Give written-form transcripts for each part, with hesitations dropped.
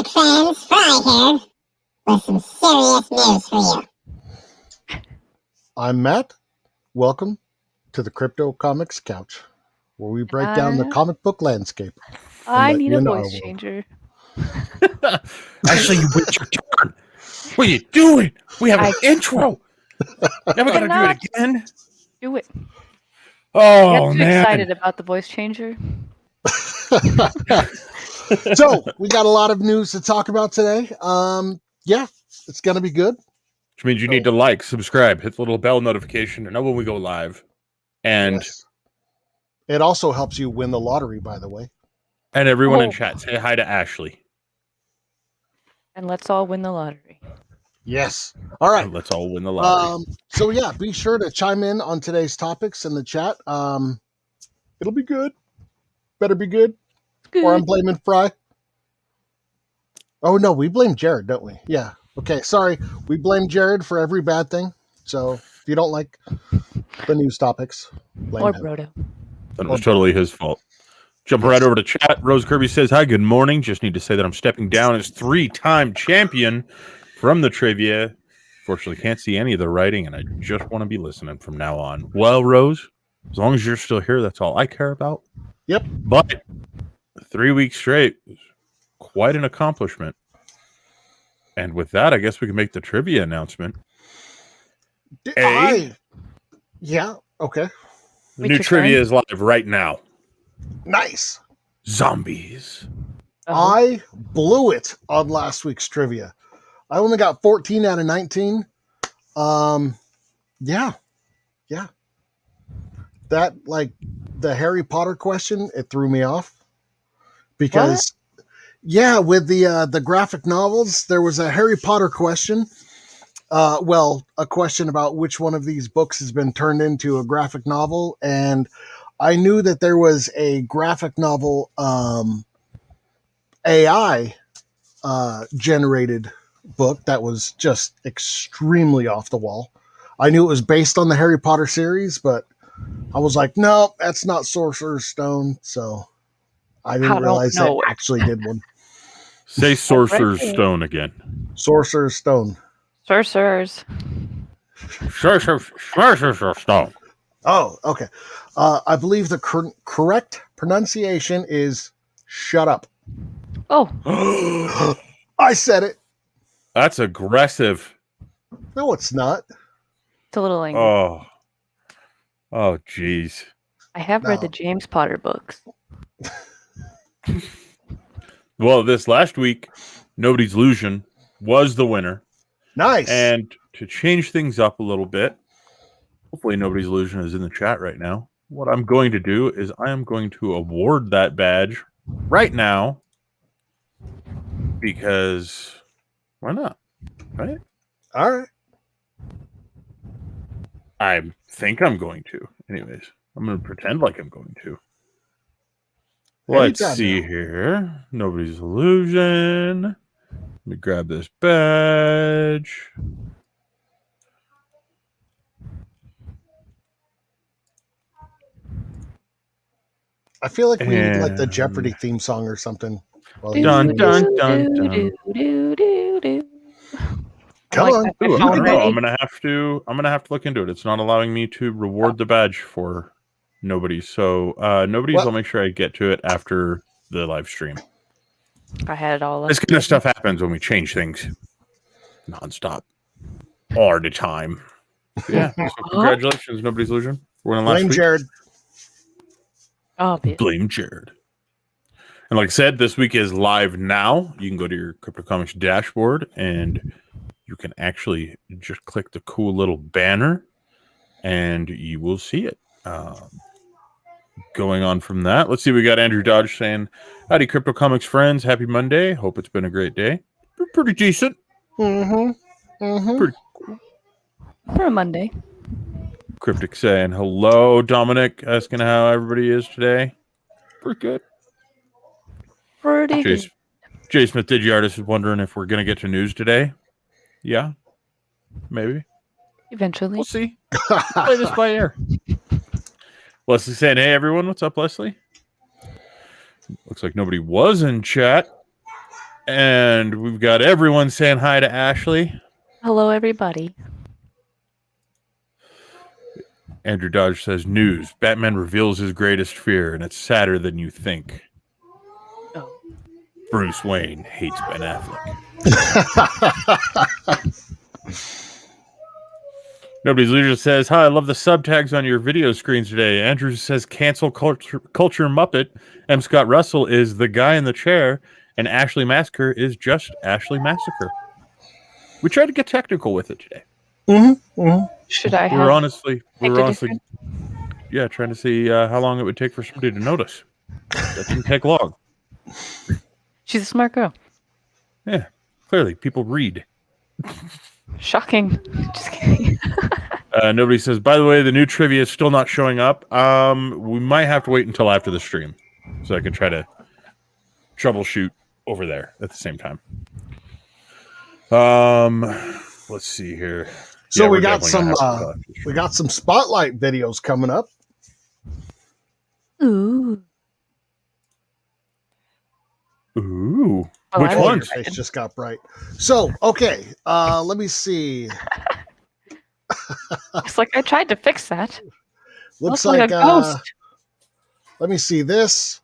comic fans, Fry here, with some serious news for you. I'm Matt. Welcome to the Crypto Comics Couch, where we break down the comic book landscape. I need a voice changer. I say you wait your turn. What are you doing? We have an intro. Now we gotta do it again. Do it. Oh, I'm too man. excited about the voice changer. So we got a lot of news to talk about today. Yeah, it's gonna be good. Which means you need to like, subscribe, hit the little bell notification to know when we go live. And Yes. It also helps you win the lottery, by the way. and everyone in chat, say hi to Ashley. And let's all win the lottery. Yes. All right. Let's all win the lottery. So yeah, be sure to chime in on today's topics in the chat. It'll be good. Better be good. Or I'm blaming Fry. Oh no, we blame Jared, don't we? Yeah. Okay, sorry. We blame Jared for every bad thing. So if you don't like the news topics, blame Or him. Brodo. That was totally his fault. Jumping right over to chat. Rose Kirby says, hi, good morning. Just need to say that I'm stepping down as 3-time champion from the trivia. Fortunately, can't see any of the writing, and I just want to be listening from now on. Well, Rose, as long as you're still here, that's all I care about. Yep. But 3 weeks straight was quite an accomplishment. And with that, I guess we can make the trivia announcement. Yeah, okay. The new trivia is live right now. Nice. Zombies. I blew it on last week's trivia. I only got 14 out of 19. Yeah. That, like, the Harry Potter question, it threw me off. Because, yeah, with the graphic novels, there was a Harry Potter question. A question about which one of these books has been turned into a graphic novel. And I knew that there was a graphic novel AI generated book that was just extremely off the wall. I knew it was based on the Harry Potter series, but I was like, no, that's not Sorcerer's Stone. So I didn't realize it actually did one. Say Sorcerer's Stone again. Sorcerer's Stone. Sorcerer's Stone. Oh, okay. I believe the correct pronunciation is shut up. Oh. I said it. That's aggressive. No, it's not. It's a little angry. Oh, jeez. I have read the James Potter books. Well, this last week, Nobody's Illusion was the winner. Nice. And to change things up a little bit, hopefully Nobody's Illusion is in the chat right now. What I'm going to do is I am going to award that badge right now because why not? Right? All right. I think I'm going to. Anyways, I'm going to pretend like I'm going to. Let's see here. Nobody's Illusion. Let me grab this badge. I feel like we need like the Jeopardy theme song or something. Dun, dun, dun, dun. Come on. I'm gonna have to look into it. It's not allowing me to reward the badge for Nobody's. So Nobody's, I'll make sure I get to it after the live stream. I had it all up. This kind of stuff happens when we change things nonstop. All the time. Yeah. So congratulations, Nobody's Illusion. Blame Jared. Blame Jared. And like I said, this week is live now. You can go to your Crypto Comics dashboard and you can actually just click the cool little banner and you will see it. Going on from that, let's see. We got Andrew Dodge saying, howdy, Crypto Comics friends. Happy Monday. Hope it's been a great day. Pretty decent. Pretty cool. For a Monday. Cryptic saying, hello, Dominic. Asking how everybody is today. Pretty good. Pretty good. Jay Smith Digiartist is wondering if we're going to get to news today. Yeah. Maybe. Eventually. We'll see. Play this by ear. Leslie saying, hey, everyone. What's up, Leslie? Looks like nobody was in chat. And we've got everyone saying hi to Ashley. Hello, everybody. Andrew Dodge says, news. Batman reveals his greatest fear, and it's sadder than you think. Oh. Bruce Wayne hates Ben Affleck. Nobody's Leisure says, hi, I love the subtags on your video screens today. Andrew says, cancel culture Muppet. M. Scott Russell is the guy in the chair, and Ashley Massacre is just Ashley Massacre. We tried to get technical with it today. Should I We have were honestly, different? yeah, trying to see how long it would take for somebody to notice. That didn't take long. She's a smart girl. Yeah, clearly people read. Shocking. Just kidding. Nobody says, by the way, the new trivia is still not showing up. We might have to wait until after the stream so I can try to troubleshoot over there at the same time. Let's see here. So Yeah, we we're got definitely some gonna have to we got some spotlight videos coming up. Ooh. Ooh. Oh, Which I Oh, ones? your face just got bright. So, okay, let me see. It's like I tried to fix that. Looks Looks like like a ghost. let me see this.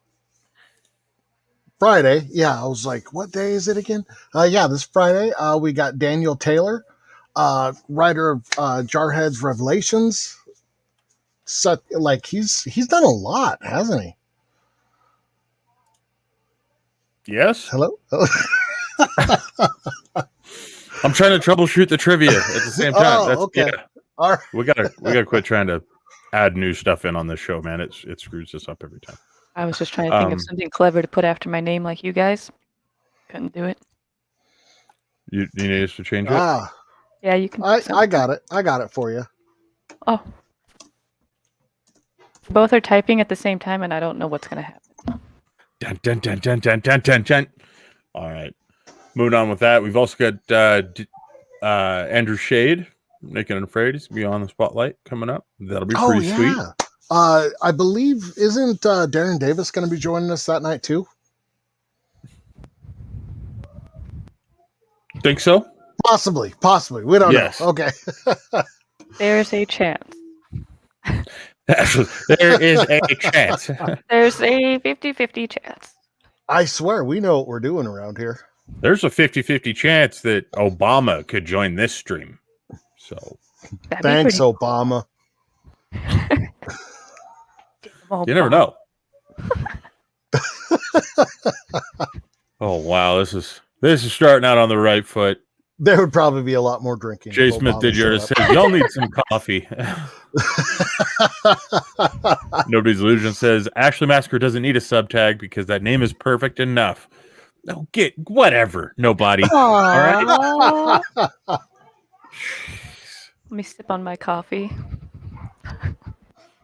Friday. Yeah, I was like, what day is it again? Yeah, this Friday. We got Daniel Taylor, writer of Jarhead's Revelations. So, like he's done a lot, hasn't he? Yes. Hello? I'm trying to troubleshoot the trivia at the same time. Oh, okay. Yeah, All right. we gotta quit trying to add new stuff in on this show, man. It screws us up every time. I was just trying to think of something clever to put after my name like you guys. Couldn't do it. You need us to change it? Yeah, you can. I got it. I got it for you. Oh. Both are typing at the same time, and I don't know what's going to happen. Dun, dun, dun, dun, dun, dun, dun, dun. All right. Moving on with that, we've also got Andrew Shade, Naked and Afraid. He's going to be on the spotlight coming up. That'll be pretty sweet. I believe, isn't Darren Davis going to be joining us that night too? Think so? Possibly. We don't know. Okay. There's a chance. There is a chance. There's a 50-50 chance. I swear, we know what we're doing around here. There's a 50-50 chance that Obama could join this stream. So thanks, Obama. You never know. Oh wow, this is starting out on the right foot. There would probably be a lot more drinking. Jay Smith Didier says, y'all need some coffee. Nobody's Illusion says, Ashley Massacre doesn't need a subtag because that name is perfect enough. No, get whatever. Nobody. All right. Let me sip on my coffee.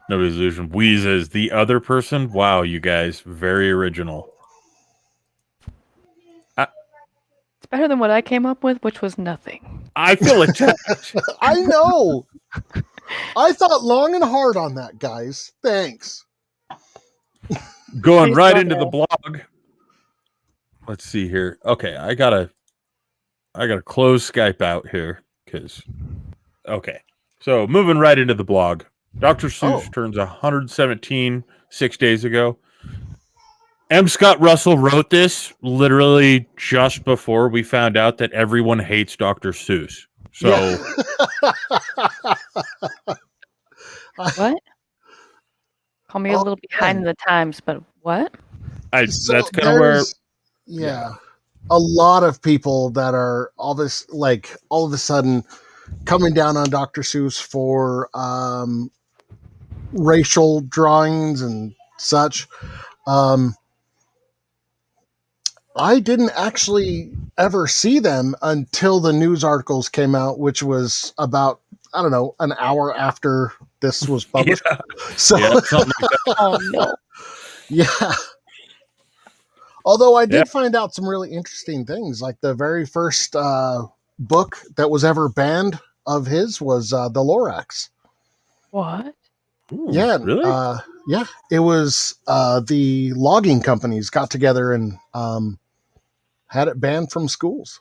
Nobody's Illusion wheezes. The other person. Wow, you guys. Very original. It's better than what I came up with, which was nothing. I feel attacked. I know. I thought long and hard on that, guys. Thanks. Going right into the blog. Let's see here. Okay, I gotta close Skype out here because. Okay, so moving right into the blog. Dr. Seuss turns 117 6 days ago. M. Scott Russell wrote this literally just before we found out that everyone hates Dr. Seuss. So, what? Call me a little behind the times, but what? that's kind of where. Yeah, a lot of people that are all of a sudden coming down on Dr. Seuss for racial drawings and such. I didn't actually ever see them until the news articles came out, which was about, I don't know, an hour after this was published. Yeah. So, Yeah, something like that. Oh, no. Yeah. Although I did find out some really interesting things, like the very first book that was ever banned of his was The Lorax. What? Ooh, Yeah. really? Yeah. It was the logging companies got together and had it banned from schools.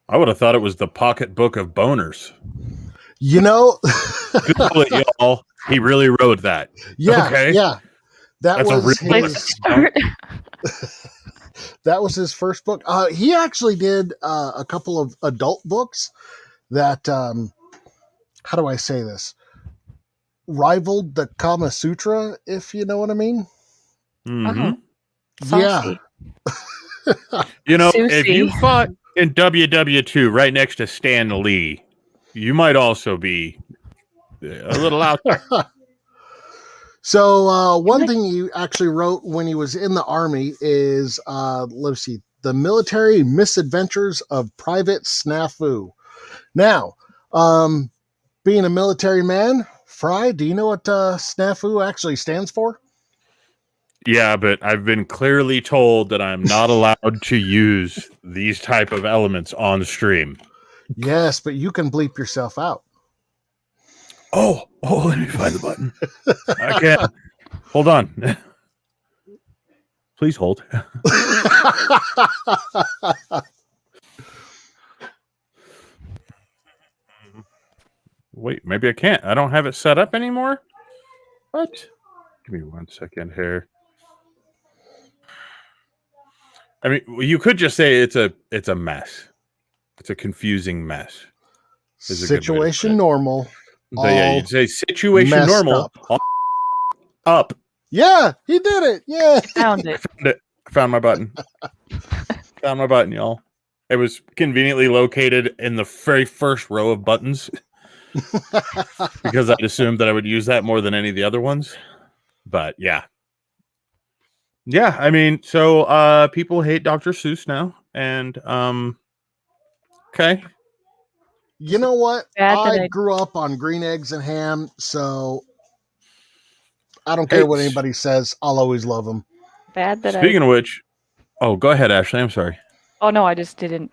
I would have thought it was the pocketbook of boners. You know, Google it, y'all. He really wrote that. yeah, Okay. yeah. That's a Was real Place to his, start. that was his first book. He actually did a couple of adult books that, how do I say this? Rivaled the Kama Sutra, if you know what I mean. Mm-hmm. Saucy. You know, if Susie. you fought in WW2 right next to Stan Lee, you might also be a little out there. So one thing he actually wrote when he was in the Army is, let's see, The Military Misadventures of Private Snafu. Now, being a military man, Fry, do you know what Snafu actually stands for? Yeah, but I've been clearly told that I'm not allowed to use these type of elements on stream. Yes, but you can bleep yourself out. Oh, let me find the button. I can't. Hold on. Please hold. Wait, maybe I can't. I don't have it set up anymore. What? Give me 1 second here. I mean, you could just say it's a mess. It's a confusing mess. Is a good way to put Situation it. normal. So yeah, you'd say situation messed normal. Up. Yeah, he did it. Yeah. Found it. I found my button. Found my button, y'all. It was conveniently located in the very first row of buttons because I'd assumed that I would use that more than any of the other ones. But yeah. Yeah, I mean, so people hate Dr. Seuss now, and okay. You know what? Bad that I I- grew up on green eggs and ham, so I don't care what anybody says. I'll always love them. Bad that Speaking of which, oh, go ahead, Ashley. I'm sorry. Oh no, I just didn't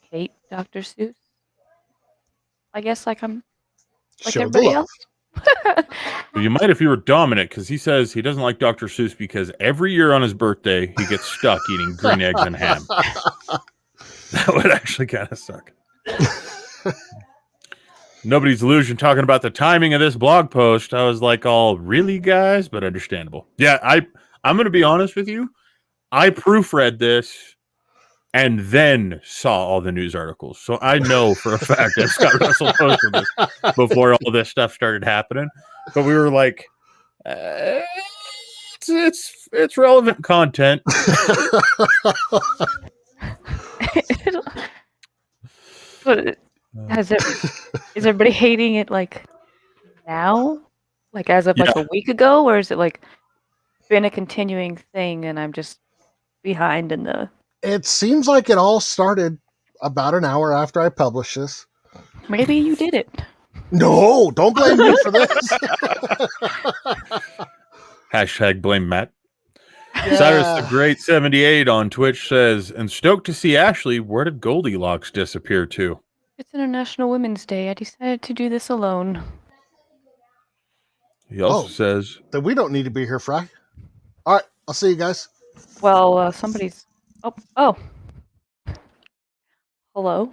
hate Dr. Seuss. I guess like I'm like Show the everybody love. else. You might if you were dominant, because he says he doesn't like Dr. Seuss because every year on his birthday he gets stuck eating green eggs and ham. That would actually kind of suck. Nobody's illusion talking about the timing of this blog post. I was like, all really, guys, but understandable. Yeah, I'm going to be honest with you. I proofread this and then saw all the news articles. So I know for a fact that Scott Russell posted this before all this stuff started happening. But we were like, it's relevant content. But is everybody hating it like now? Like as of like a week ago? Or is it like been a continuing thing and I'm just behind in the... It seems like it all started about an hour after I published this. Maybe you did it. No, don't blame me for this. Hashtag blame Matt. Cyrus the Great 78 on Twitch says, and stoked to see Ashley, where did Goldilocks disappear to? It's International Women's Day. I decided to do this alone. He also says that we don't need to be here, Fry. All right, I'll see you guys. Well, somebody's... Oh. Hello?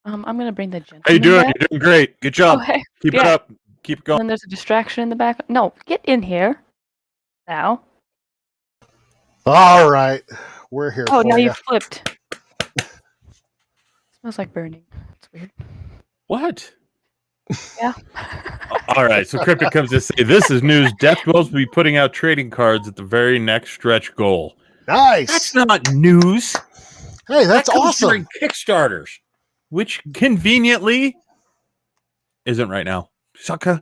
I'm going to bring the gentleman how you doing? back. You're doing great. Good job. Oh, hey. Keep it Yeah. up. Keep it going. And then there's a distraction in the back. No, get in here. Now. All right, we're here Oh, for now you. you flipped. Smells like burning. It's weird. What? Yeah. All right, so Cryptic comes to say, this is news. Death Bells will be putting out trading cards at the very next stretch goal. Nice. That's not news. Hey, that's That comes awesome. during Kickstarters, which conveniently isn't right now. Sucker.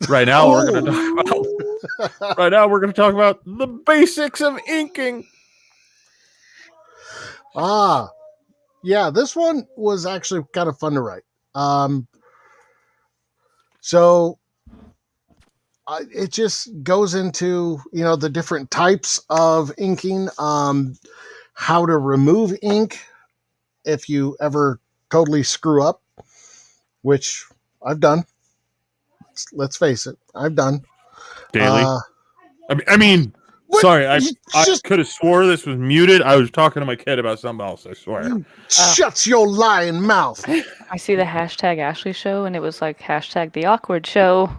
Right now we're going to talk about the basics of inking. Yeah, this one was actually kind of fun to write. So it just goes into, the different types of inking, how to remove ink if you ever totally screw up, which I've done. Let's face it, I've done. Daily. I mean, What? sorry, I Just- could have swore this was muted. I was talking to my kid about something else. I swear. You shut your lying mouth. I see the hashtag Ashley show, and it was like hashtag the awkward show.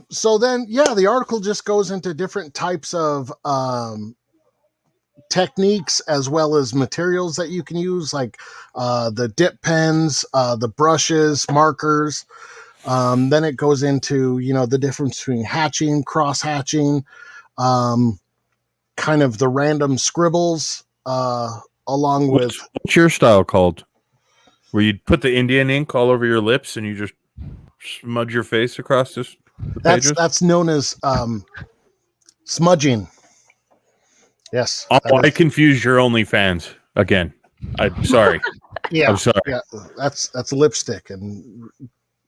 So then, yeah, the article just goes into different types of techniques as well as materials that you can use, like the dip pens, the brushes, markers. Then it goes into, the difference between hatching, cross hatching, kind of the random scribbles, along with. What's your style called? Where you put the Indian ink all over your lips and you just smudge your face across the pages? That's known as smudging. Yes. Oh, I confused your OnlyFans again. I'm sorry. Yeah. I'm sorry. Yeah. That's lipstick and.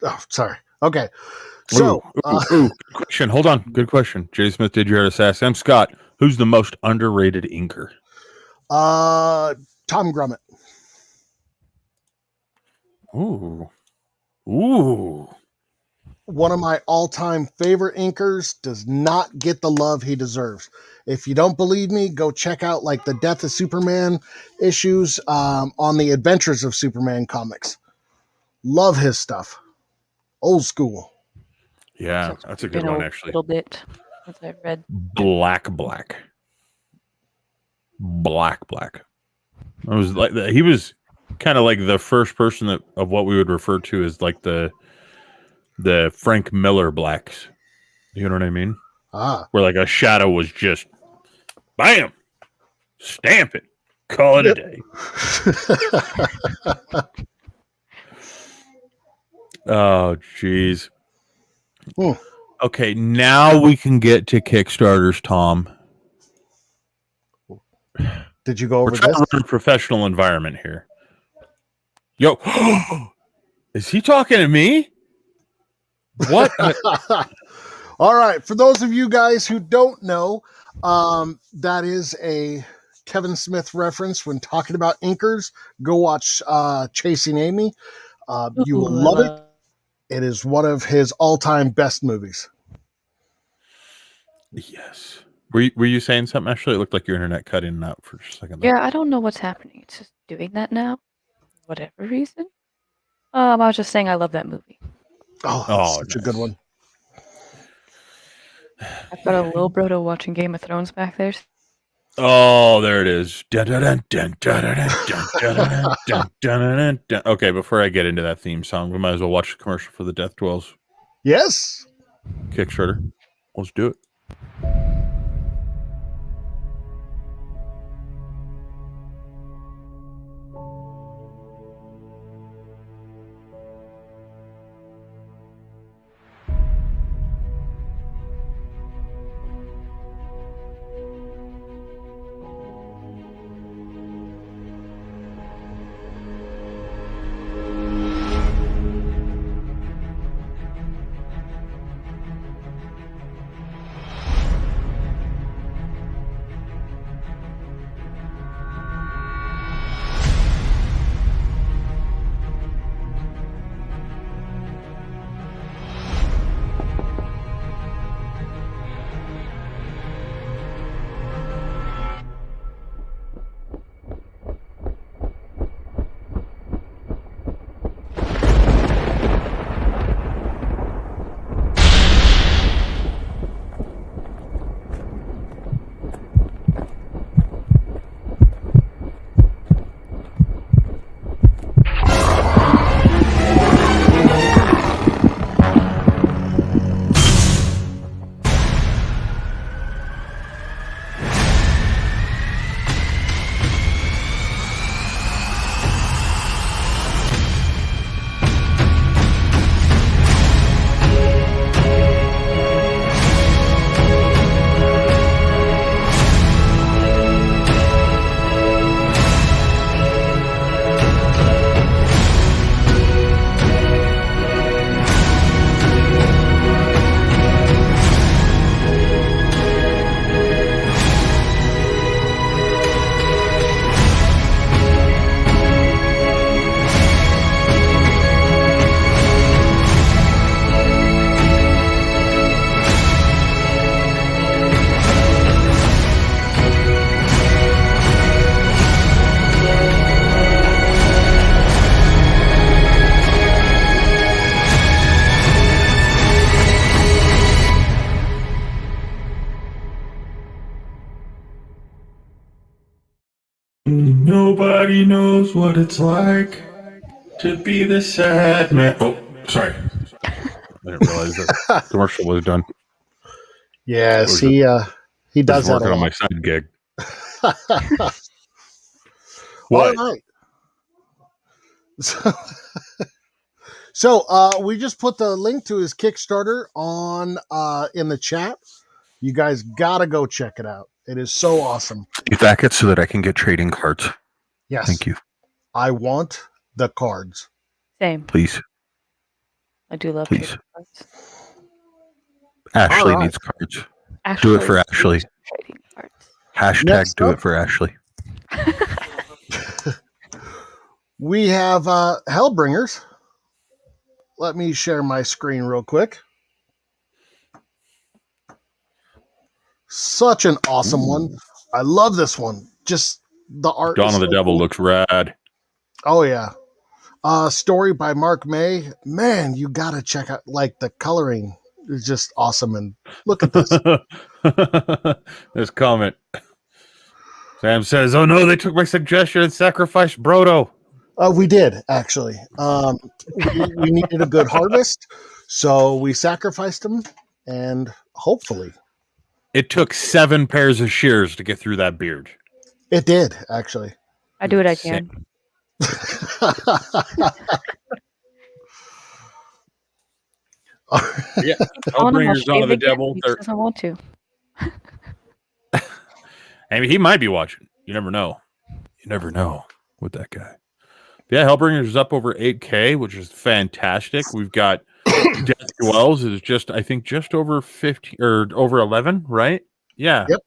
Oh, sorry. Okay. So, good question. Hold on. Good question. Jay Smith, did you hear us ask? I'm Scott. Who's the most underrated inker? Tom Grummett. Ooh. One of my all-time favorite inkers, does not get the love he deserves. If you don't believe me, go check out like the Death of Superman issues on the Adventures of Superman comics. Love his stuff. Old school. Yeah, So that's a good been one, a actually. little bit, as I've read. Black. I was like, he was kind of like the first person of what we would refer to as like the Frank Miller blacks. You know what I mean? Where like a shadow was just bam, stamp it, call it a day. Oh, jeez. Okay, now we can get to Kickstarters, Tom. Did you go over We're trying this? to run a professional environment here. Yo, is he talking to me? What? All right. For those of you guys who don't know, that is a Kevin Smith reference when talking about inkers. Go watch Chasing Amy. You will love it. It is one of his all-time best movies. Yes. Were you saying something? Actually, it looked like your internet cut in and out for just a second. Yeah, I don't know what's happening. It's just doing that now, for whatever reason. I was just saying I love that movie. Oh, such a good one. I've got a little brodo watching Game of Thrones back there. Oh, there it is. Okay, before I get into that theme song, we might as well watch the commercial for the Death Dwells Yes. Kickstarter. Let's do it. Nobody knows what it's like to be the sad man. Oh, sorry. I didn't realize that commercial was done. Yes, he does that working a on my lot. side gig. All What? right. So we just put the link to his Kickstarter on in the chat. You guys gotta go check it out. It is so awesome. You back it so that I can get trading cards. Yes. Thank you. I want the cards. Same. Please. I do love Please. trading cards. Ashley All right. needs cards. Actually, Do it for Ashley. trading cards. Hashtag Next do up. it for Ashley. We have Hellbringers. Let me share my screen real quick. Such an awesome one. I love this one. Just the art. Dawn is of the so Devil cool. looks rad. Oh yeah. Story by Mark May. Man, you gotta check out, like, the coloring is just awesome. And look at this. This comment. Sam says, "Oh no, they took my suggestion and sacrificed Brodo." We did, actually. We needed a good harvest, so we sacrificed him, and hopefully It took 7 pairs of shears to get through that beard. it did, actually. I do what I can. Yeah, Calling him, I'll Hellbringers, Dawn of the shave again. Devil. He doesn't want to. I mean, he might be watching. You never know. You never know with that guy. Yeah, Hellbringers is up over 8K, which is fantastic. We've got Death Dwells is just, I think, just over 50 or over 11, right? Yeah. Yep.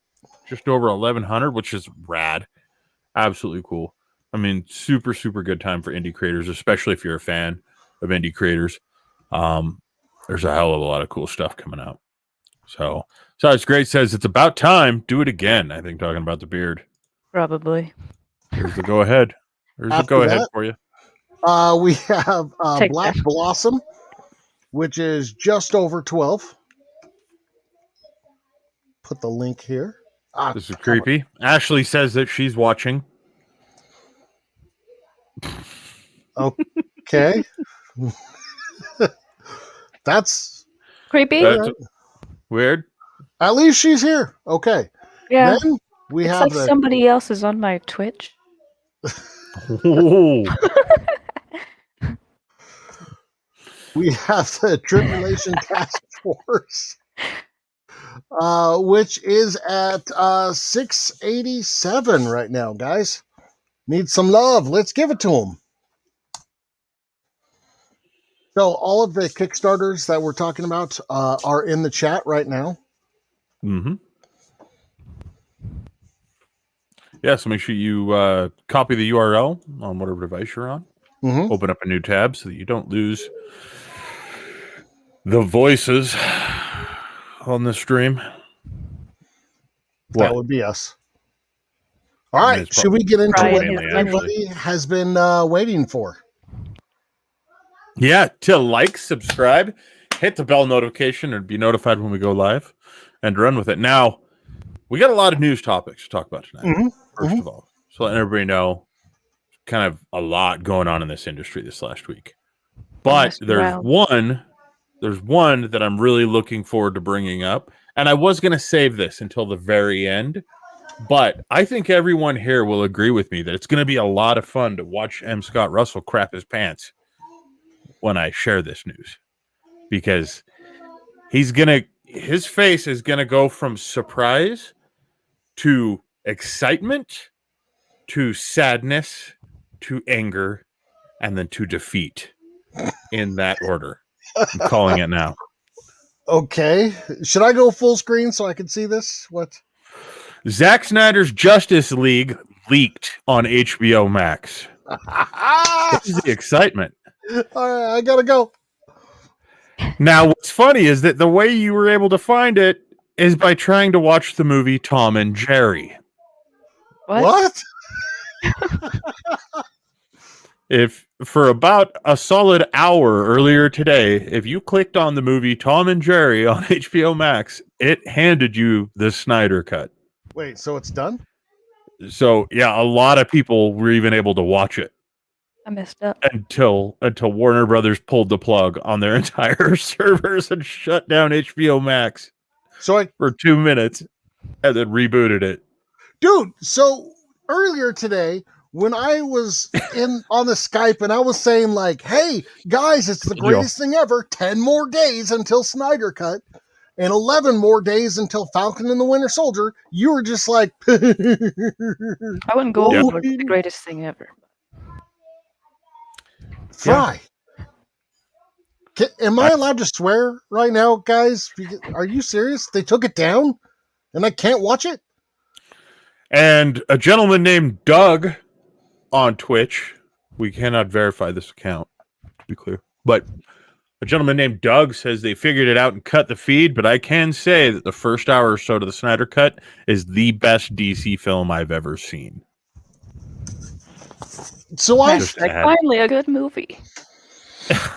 Just over 1100, which is rad. Absolutely cool. I mean, super, super good time for indie creators, especially if you're a fan of indie creators. There's a hell of a lot of cool stuff coming out. So it's great. Says it's about time. Do it again. I think talking about the beard. Probably. There's the go ahead. There's the After go ahead that, for you. we have Take Black that. Blossom, which is just over 12. Put the link here. This is creepy. Ashley says that she's watching. Okay. That's Creepy? That's weird. at least she's here. Okay. Yeah. Then we It's have like somebody else is on my Twitch. Oh. we have the Tribulation Task Force, which is at 687 right now, guys. Need some love. Let's give it to them. So all of the Kickstarters that we're talking about are in the chat right now. Mm-hmm. Yeah, so make sure you copy the URL on whatever device you're on. Mm-hmm. Open up a new tab so that you don't lose the voices on the stream. That would be us. All I mean, right, it's should we get into Brian what is everybody has been waiting for? Yeah, to like, subscribe, hit the bell notification, and be notified when we go live, and run with it. Now, we got a lot of news topics to talk about tonight. Mhm, First of all, so letting everybody know, kind of a lot going on in this industry this last week. But Almost there's round. one that I'm really looking forward to bringing up, and I was going to save this until the very end, but I think everyone here will agree with me that it's going to be a lot of fun to watch M. Scott Russell crap his pants when I share this news, because his face is gonna go from surprise to excitement to sadness to anger and then to defeat, in that order. I'm calling it now. Okay. Should I go full screen so I can see this? What? Zack Snyder's Justice League leaked on HBO Max. This is the excitement. All right, I gotta go. Now, what's funny is that the way you were able to find it is by trying to watch the movie Tom and Jerry. What? If for about a solid hour earlier today, if you clicked on the movie Tom and Jerry on HBO Max, it handed you the Snyder Cut. Wait, so it's done? So yeah, a lot of people were even able to watch it I messed up. until Warner Brothers pulled the plug on their entire servers and shut down HBO Max So for 2 minutes and then rebooted it. dude, so earlier today when I was on the Skype and I was saying like, hey guys, it's the greatest thing ever, 10 more days until Snyder Cut and 11 more days until Falcon and the Winter Soldier, you were just like I wouldn't go Yeah. over the greatest thing ever. Fry. Am I allowed to swear right now, guys? Are you serious? They took it down and I can't watch it? And a gentleman named Doug on Twitch, we cannot verify this account, to be clear, but a gentleman named Doug says they figured it out and cut the feed, but I can say that the first hour or so to the Snyder Cut is the best DC film I've ever seen. So I Finally a good movie.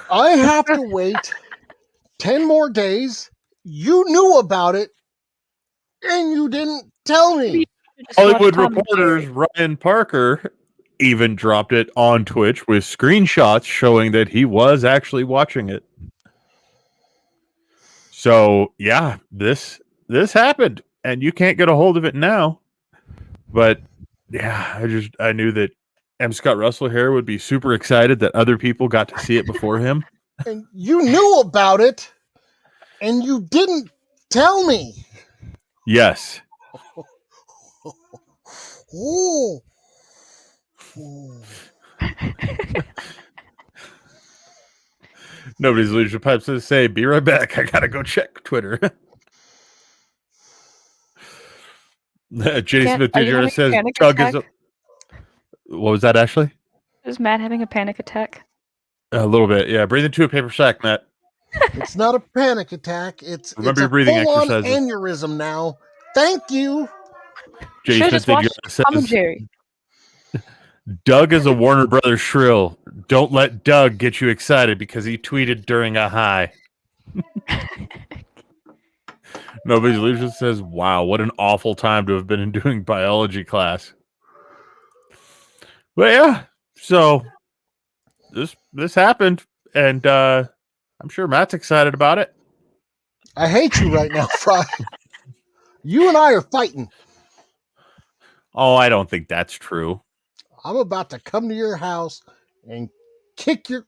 have to wait 10 more days. You knew about it and you didn't tell me. Hollywood Reporter's Ryan Parker even dropped it on Twitch with screenshots showing that he was actually watching it. So yeah, this happened, and you can't get a hold of it now. But yeah, I knew that M. Scott Russell here would be super excited that other people got to see it before him. And you knew about it and you didn't tell me. Yes. Oh. Nobody's losing pipes to say, be right back. I gotta go check Twitter. Jenny Smith Jr. says Doug is a... What was that, Ashley? Is Matt having a panic attack? A little bit, yeah. Breathe into a paper sack, Matt. It's not a panic attack. It's Remember it's your breathing a full-on exercises. aneurysm now. Thank you. Jenny Smith Jr. Tom and says Jerry. Doug is a Warner Brothers shrill. Don't let Doug get you excited because he tweeted during a high. Nobody's Illusion says, wow, what an awful time to have been in doing biology class. But yeah, so this happened, and I'm sure Matt's excited about it. I hate you right now, Fry. You and I are fighting. Oh, I don't think that's true. I'm about to come to your house and kick your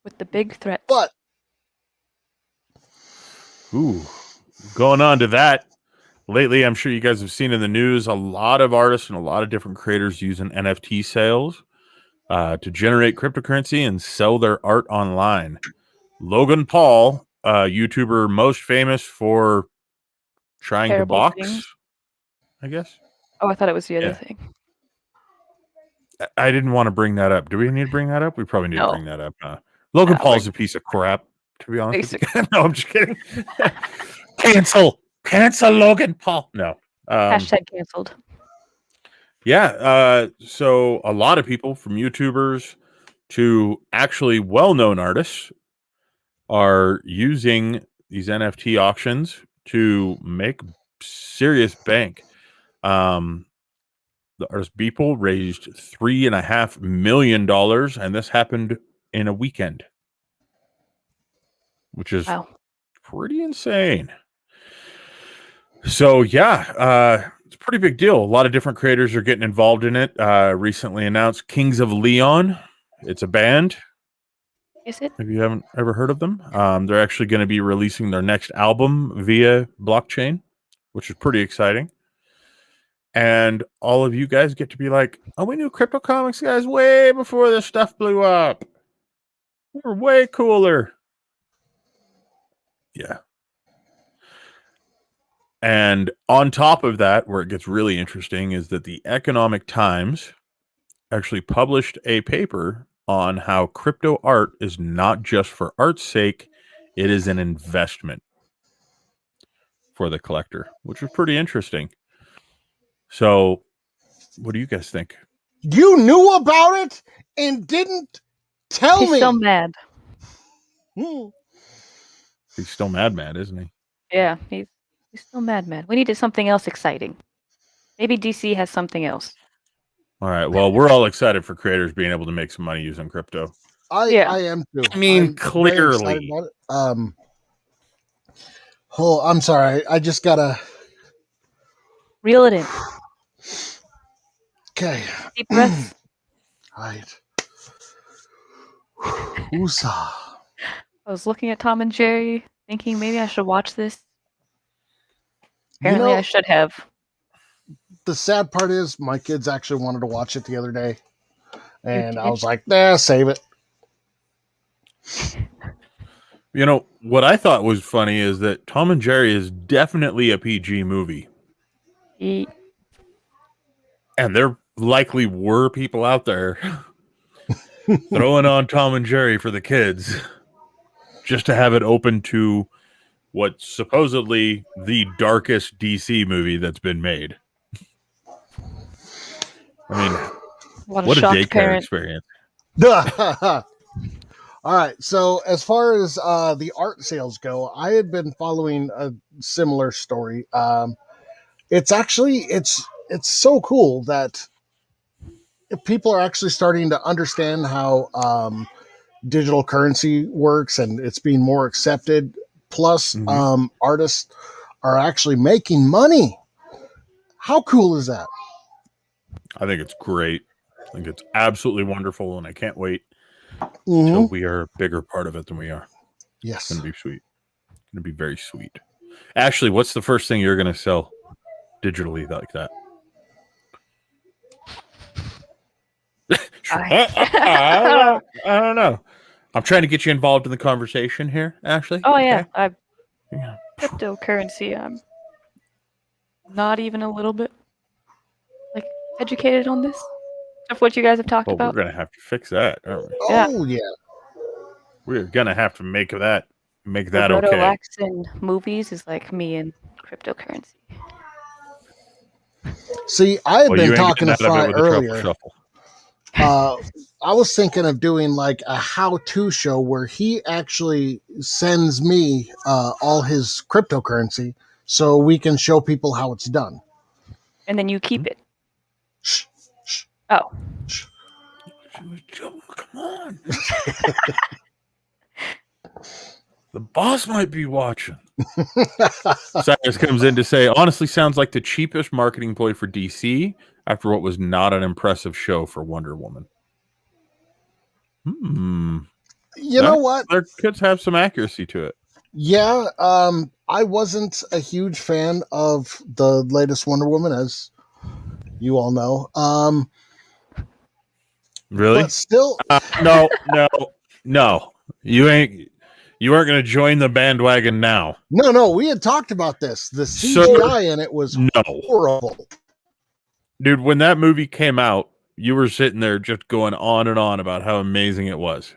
With the big threat. butt. Ooh, going on to that. Lately, I'm sure you guys have seen in the news, a lot of artists and a lot of different creators using NFT sales to generate cryptocurrency and sell their art online. Logan Paul, YouTuber most famous for trying Terrible to box, things. I guess. Oh, I thought it was the other Yeah. thing. I didn't want to bring that up. Do we need to bring that up? We probably need to No. bring that up. Logan No, Paul's a piece of crap, to be honest with you. Basically. No, I'm just kidding. Cancel Logan Paul. No. Hashtag canceled. Yeah. So a lot of people, from YouTubers to actually well-known artists, are using these NFT auctions to make serious bank. The artist Beeple raised $3.5 million, and this happened in a weekend, which is Wow. pretty insane. So yeah, it's a pretty big deal. A lot of different creators are getting involved in it. Recently announced Kings of Leon. It's a band. Is it? If you haven't ever heard of them, they're actually going to be releasing their next album via blockchain, which is pretty exciting. And all of you guys get to be like, oh, we knew Crypto Comics guys way before this stuff blew up. We're way cooler. Yeah. And on top of that, where it gets really interesting is that the Economic Times actually published a paper on how crypto art is not just for art's sake, it is an investment for the collector, which is pretty interesting. So, what do you guys think? You knew about it and didn't tell He's me. still mad. He's still mad, isn't he? Yeah, he's still mad. We needed something else exciting. Maybe DC has something else. All right. Well, we're all excited for creators being able to make some money using crypto. Yeah. I am too. I mean, I'm very excited clearly. about it. Oh, I'm sorry. I just gotta. Reel it in. Okay. Deep breaths. Right. Woosah. I was looking at Tom and Jerry, thinking maybe I should watch this. You Apparently, know, I should have. the sad part is my kids actually wanted to watch it the other day, and I did? was like, nah, save it. You know, what I thought was funny is that Tom and Jerry is definitely a PG movie. Ye- And there likely were people out there throwing on Tom and Jerry for the kids just to have it open to what's supposedly the darkest DC movie that's been made. I mean, What a what a shocked daycare parent. experience. All right. So as far as the art sales go, I had been following a similar story. It's actually it's so cool that people are actually starting to understand how digital currency works, and it's being more accepted. Plus, artists are actually making money. How cool is that? I think it's great. I think it's absolutely wonderful, and I can't wait Mhm. until we are a bigger part of it than we are. Yes. It's going to be sweet. It's going to be very sweet. Ashley, what's the first thing you're going to sell digitally like that? I don't know. I'm trying to get you involved in the conversation here, Ashley. Oh yeah, Yeah. cryptocurrency. I'm not even a little bit like educated on this of what you guys have talked Well, about. we're going to have to fix that, aren't we? Oh yeah. We're going to have to make that Roberto okay. Lax in movies is like me in cryptocurrency. See, I had Well, you been ain't talking to getting out of Fry it with a truffle earlier. shuffle. I was thinking of doing like a how-to show where he actually sends me all his cryptocurrency so we can show people how it's done. And then you keep it. Shh, shh. Oh. Come on. The boss might be watching. Cyrus comes in to say, honestly, sounds like the cheapest marketing ploy for DC after what was not an impressive show for Wonder Woman. You know what? There could have some accuracy to it. Yeah, I wasn't a huge fan of the latest Wonder Woman, as you all know. Really? But still, No. You aren't going to join the bandwagon now. no, we had talked about this. The CGI in it was horrible. Dude, when that movie came out, you were sitting there just going on and on about how amazing it was.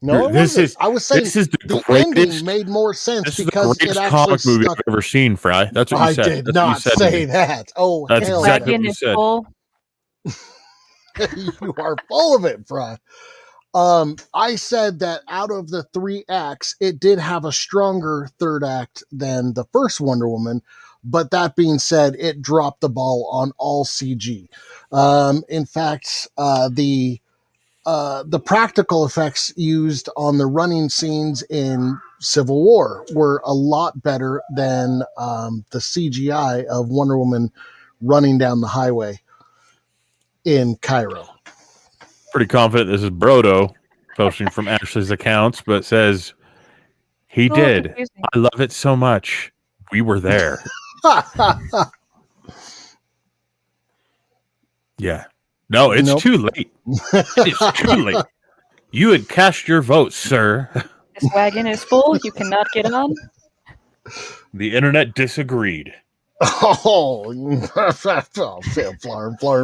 No, Dude, I was saying this is the ending greatest, made more sense this is because the it greatest actually comic movie stuck. I've ever seen, Fry. That's what you I said. did That's not what you said to say me. that. Oh, That's hell exactly Wagon what you is said. full. You are full of it, Fry. I said that out of the 3 acts, it did have a stronger third act than the first Wonder Woman. But that being said, it dropped the ball on all CG. In fact, the practical effects used on the running scenes in Civil War were a lot better than the CGI of Wonder Woman running down the highway in Cairo. Pretty confident this is Brodo posting from Ashley's accounts, but says he did. Confusing. I love it so much. We were there. Yeah. No, it's Nope. too late. It's too late. You had cast your vote, sir. This wagon is full. You cannot get on. The internet disagreed. Oh,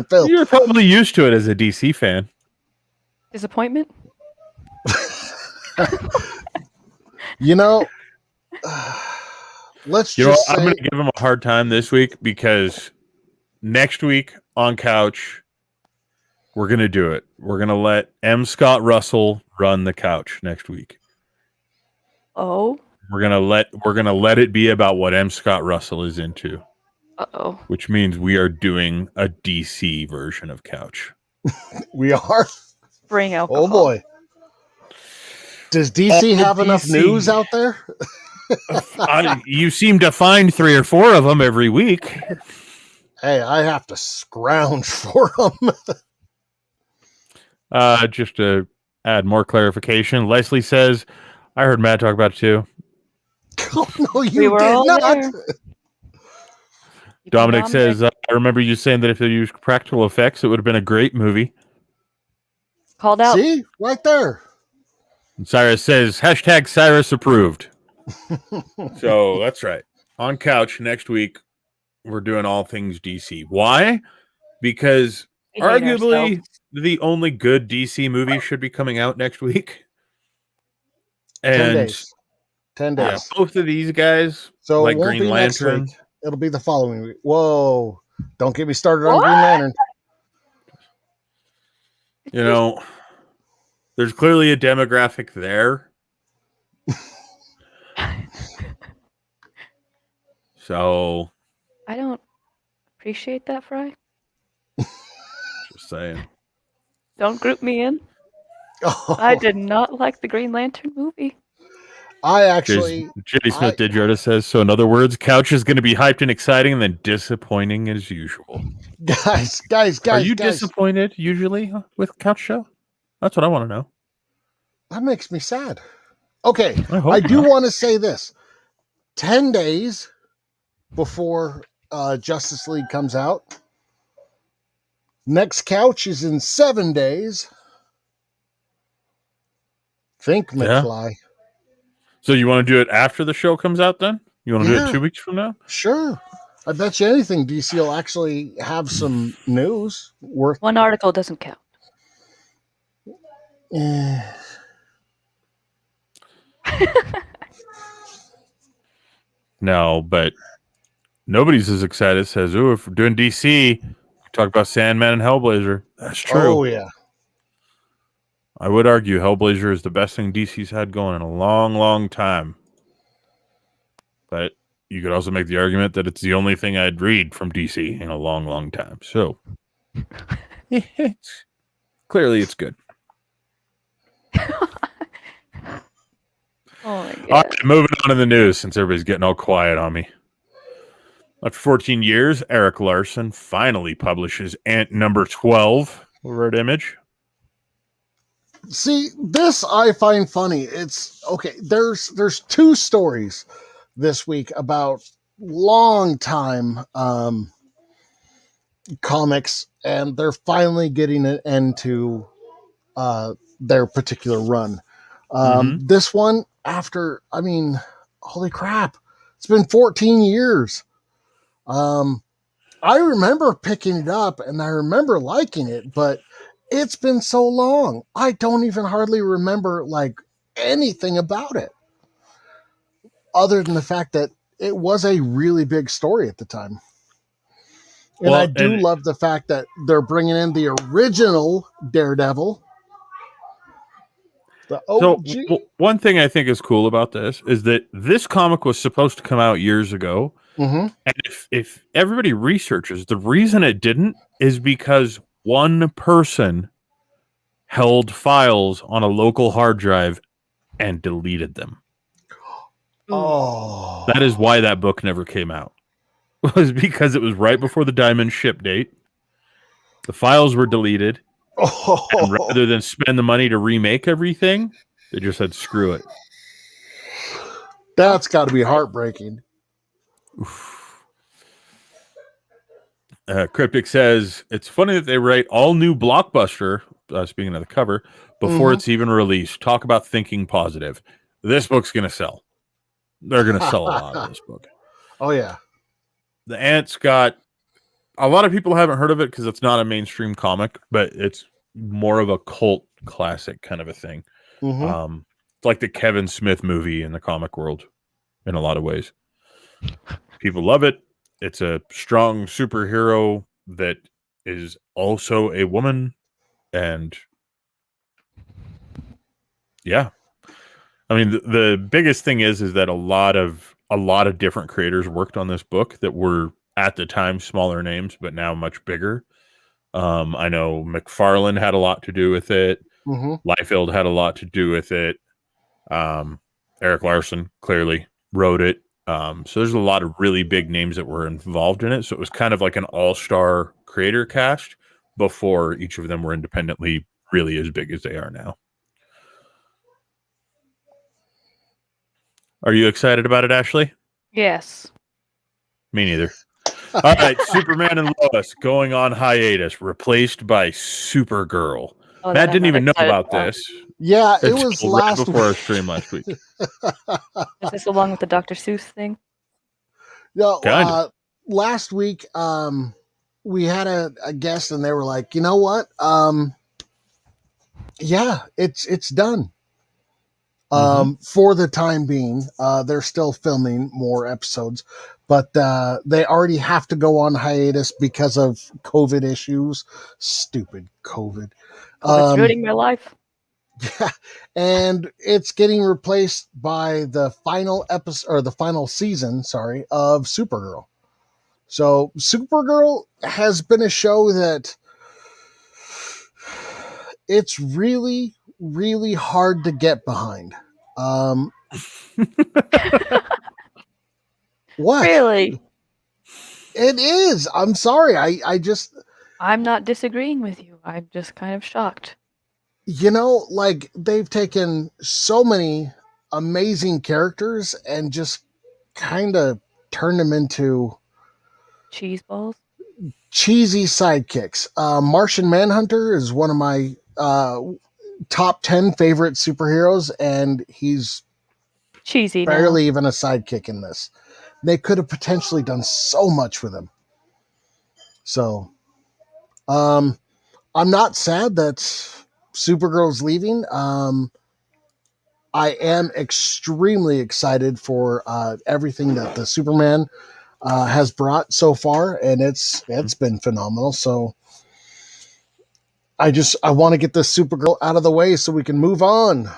Phil. You're probably used to it as a DC fan. Disappointment. You know, let's You know, just I'm say going to give him a hard time this week because next week on Couch, we're going to do it. We're going to let M. Scott Russell run the couch next week. Oh. We're gonna let it be about what M. Scott Russell is into. Uh-oh. which means we are doing a DC version of Couch. We are. Bring alcohol. Oh boy. Does DC All have enough DC. news out there? You seem to find 3 or 4 of them every week. Hey, I have to scrounge for them. Just to add more clarification, Leslie says, I heard Matt talk about it too. Oh, no, you We were did all not. there. Dominic says, I remember you saying that if they used practical effects, it would have been a great movie. Called out. See? Right there. And Cyrus says, hashtag Cyrus approved. So that's right. On Couch next week, we're doing all things DC. Why? Because We hate arguably ourselves. the only good DC movie should be coming out next week. 10 And days. 10 yeah, days. both of these guys, So like it won't Green be next Lantern. week. It'll be the following week. Whoa. Don't get me started on What? Green Lantern. You know, there's clearly a demographic there. So, I don't appreciate that, Fry. just saying. Don't group me in. I did not like the Green Lantern movie. I actually, J.D. Smith Didjota says, so in other words, Couch is going to be hyped and exciting and then disappointing as usual. guys. Are you guys, disappointed usually with Couch Show? That's what I want to know. that makes me sad. Okay, hope I do not. want to say this. 10 days before Justice League comes out. Next Couch is in 7 days. Think, Yeah. McFly. So you want to do it after the show comes out then? You want to do Yeah. it 2 weeks from now? Sure. I bet you anything DC will actually have some news worth. One article doesn't count. Eh. No, but nobody's as excited. Says, "Ooh, if we're doing DC, talk about Sandman and Hellblazer." That's true. Oh, yeah. I would argue Hellblazer is the best thing DC's had going in a long, long time. But you could also make the argument that it's the only thing I'd read from DC in a long, long time. So clearly it's good. Oh my All god. right, moving on in the news since everybody's getting all quiet on me. After 14 years, Eric Larson finally publishes Ant number 12 over at Image. See, this I find funny. It's okay. There's 2 stories this week about long time comics, and they're finally getting an end to their particular run. This one, after, I mean, holy crap, it's been 14 years. I remember picking it up and I remember liking it, but it's been so long. I don't even hardly remember like anything about it other than the fact that it was a really big story at the time. And Well, I do and- love the fact that they're bringing in the original Daredevil. The So OG. one thing I think is cool about this is that this comic was supposed to come out years ago. Mhm. And if everybody researches, the reason it didn't is because one person held files on a local hard drive and deleted them. Oh. That is why that book never came out. It was because it was right before the Diamond ship date. The files were deleted. And rather than spend the money to remake everything, they just said, screw it. That's got to be heartbreaking. Cryptic says, it's funny that they write all new Blockbuster, speaking of the cover, before it's even released. Talk about thinking positive. This book's going to sell. They're going to sell a lot of this book. Oh, yeah. The Ant's got, a lot of people haven't heard of it because it's not a mainstream comic, but it's more of a cult classic kind of a thing. Mhm. It's like the Kevin Smith movie in the comic world in a lot of ways. People love it. It's a strong superhero that is also a woman. And yeah, I mean, the biggest thing is that a lot of different creators worked on this book that were at the time smaller names, but now much bigger. I know McFarlane had a lot to do with it. Liefeld had a lot to do with it. Eric Larson clearly wrote it. So there's a lot of really big names that were involved in it. So it was kind of like an all-star creator cast before each of them were independently really as big as they are now. Are you excited about it, Ashley? Yes. Me neither. All right, Superman and Lois going on hiatus, replaced by Supergirl. Oh, Matt that didn't I'm even know excited about for. this. Yeah, it until was right last before our week. stream last week. Is this along with the Dr. Seuss thing? No, Kinda. last week, we had a guest, and they were like, you know what? Yeah, it's done. For the time being, they're still filming more episodes, but they already have to go on hiatus because of COVID issues. Stupid COVID. COVID's ruining my life. Yeah, and it's getting replaced by the final episode or the final season, sorry, of Supergirl. So Supergirl has been a show that it's really, really hard to get behind. What? Really? It is. I'm sorry. I just, I'm not disagreeing with you. I'm just kind of shocked. like they've taken so many amazing characters and just kind of turned them into Cheese balls? cheesy sidekicks. Martian Manhunter is one of my top 10 favorite superheroes, and he's Cheesy now. barely even a sidekick in this. They could have potentially done so much with him. So, I'm not sad that Supergirl's leaving. I am extremely excited for everything that the Superman has brought so far, and it's been phenomenal. So I want to get the Supergirl out of the way so we can move on.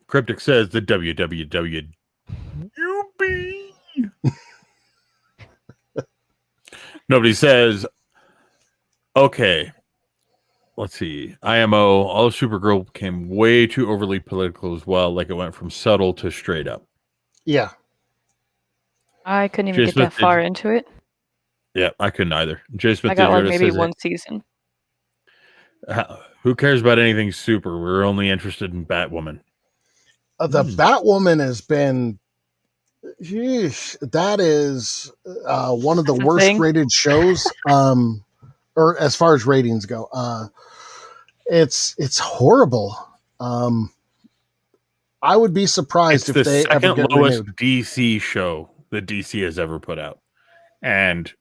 Cryptic says the WWW. Nobody says, okay, let's see. IMO, all of Supergirl became way too overly political as well. Like it went from subtle to straight up. Yeah. I couldn't even Jay get Smith that far into it. Yeah, I couldn't either. Jay Smith I got like Digital maybe says, one season. who cares about anything super? We're only interested in Batwoman. The Batwoman has been, that is one of the That's a worst thing? rated shows, or as far as ratings go. It's horrible. I would be surprised It's if the they ever second get lowest renewed. DC show that DC has ever put out. And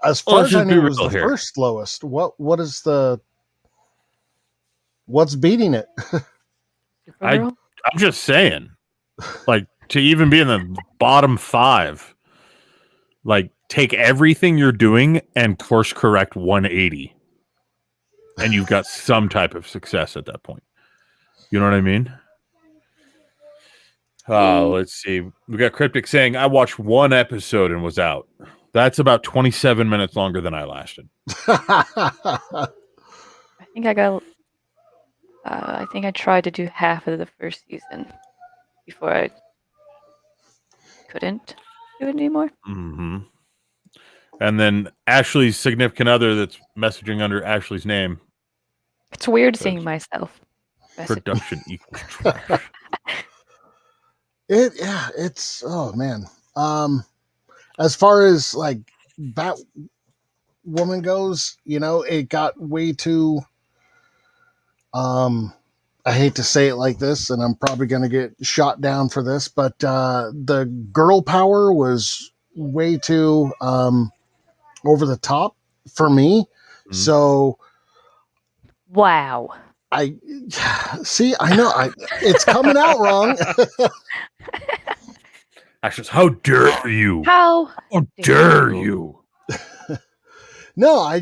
As Well, far let's as I just be knew, it was real the here. first lowest. What's beating it? Supergirl? I'm just saying, like, to even be in the bottom 5, like, take everything you're doing and course correct 180. And you've got some type of success at that point. You know what I mean? Let's see. We got Cryptic saying, I watched one episode and was out. That's about 27 minutes longer than I lasted. I think I got. I think I tried to do half of the first season before I couldn't do it anymore. Mm-hmm. And then Ashley's significant other that's messaging under Ashley's name. It's weird seeing myself. message. Production equals trash. It's oh man. As far as like Batwoman goes, it got way too I hate to say it like this, and I'm probably gonna get shot down for this, but the girl power was way too over the top for me. Mhm. So Wow. I see. I know. It's coming out wrong. Ashley's, how dare you? How? How dare you? No, I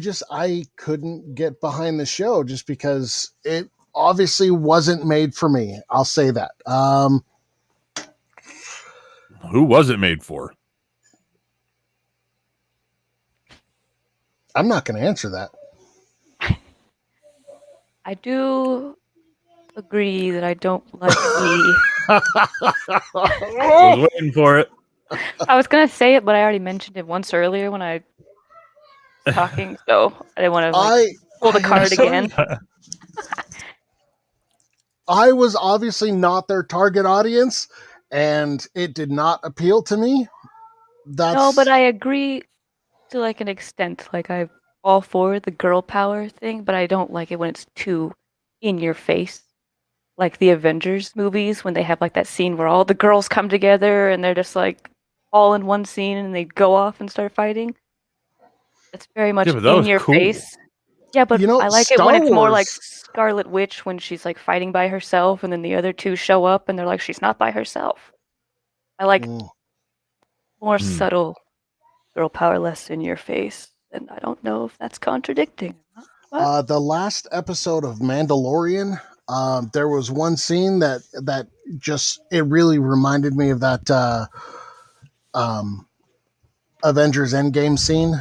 couldn't get behind the show just because it obviously wasn't made for me. I'll say that. Who was it made for? I'm not going to answer that. I do agree that I don't like the. I was waiting for it. I was gonna say it, but I already mentioned it once earlier when I was talking, so I didn't want to pull the I am card sorry. again. I was obviously not their target audience, and it did not appeal to me. No, but I agree to like an extent. Like I'm all for the girl power thing, but I don't like it when it's too in your face. Like the Avengers movies when they have like that scene where all the girls come together and they're just like all in one scene and they go off and start fighting. It's very much Yeah, but that in was your cool. face. Yeah, but You know, I like it when Star it's more like Wars- Scarlet Witch when she's like fighting by herself and then the other two show up and they're like she's not by herself. I like more Hmm. subtle girl power, less in your face. And I don't know if that's contradicting. The last episode of Mandalorian, there was one scene that just it really reminded me of that Avengers Endgame scene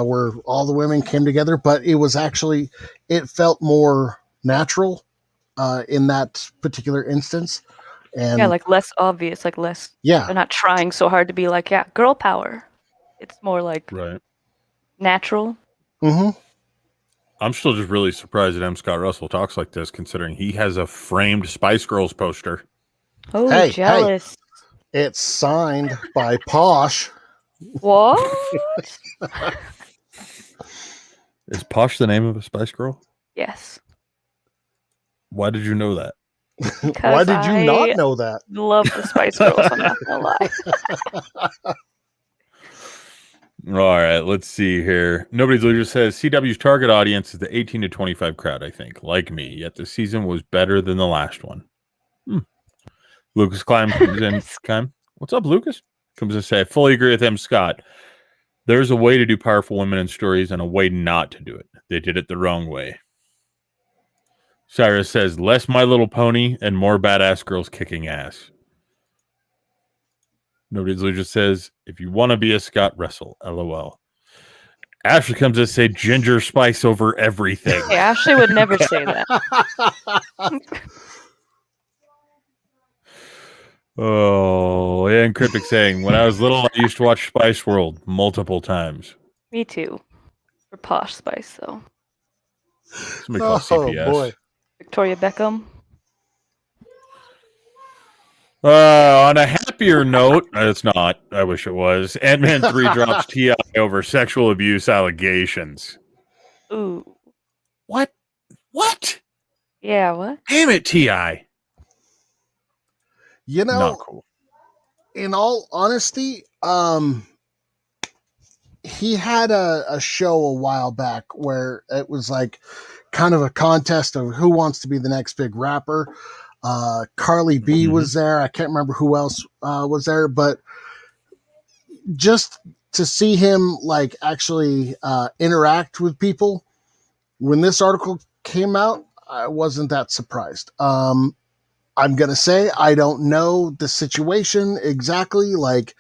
where all the women came together, but it felt more natural in that particular instance. And Yeah, like less obvious, like less. yeah, They're not trying so hard to be like, yeah, girl power. It's more like Right. natural. mm-hmm. I'm still just really surprised that M. Scott Russell talks like this, considering he has a framed Spice Girls poster. Oh, Hey, jealous. It's signed by Posh. What? Is Posh the name of a Spice Girl? Yes. Why did you know that? Why did you I not know that? love the Spice Girls, I'm not gonna lie. All right, let's see here. Nobody's Loser says CW's target audience is the 18 to 25 crowd, I think, like me. Yet the season was better than the last one. Lucas Klein comes in. Klein, what's up, Lucas? Comes in to say, I fully agree with M. Scott. There's a way to do powerful women in stories and a way not to do it. They did it the wrong way. Cyrus says, less My Little Pony and more badass girls kicking ass. Nobody's Loser says, if you want to be a Scott Russell, LOL. Ashley comes to say ginger spice over everything. Hey, Ashley would never say that. Oh, and Cryptic saying, when I was little, I used to watch Spice World multiple times. Me too. For Posh Spice, though. Somebody call CPS. Boy. Victoria Beckham. On a happier note, it's not. I wish it was. Ant-Man 3 drops T.I. over sexual abuse allegations. Ooh. What? What? Yeah, what? Damn it, T.I. You know, Not cool. in all honesty, he had a show a while back where it was like kind of a contest of who wants to be the next big rapper. Carly B was there. I can't remember who else was there, but just to see him like actually interact with people when this article came out, I wasn't that surprised. I'm going to say I don't know the situation exactly. Like,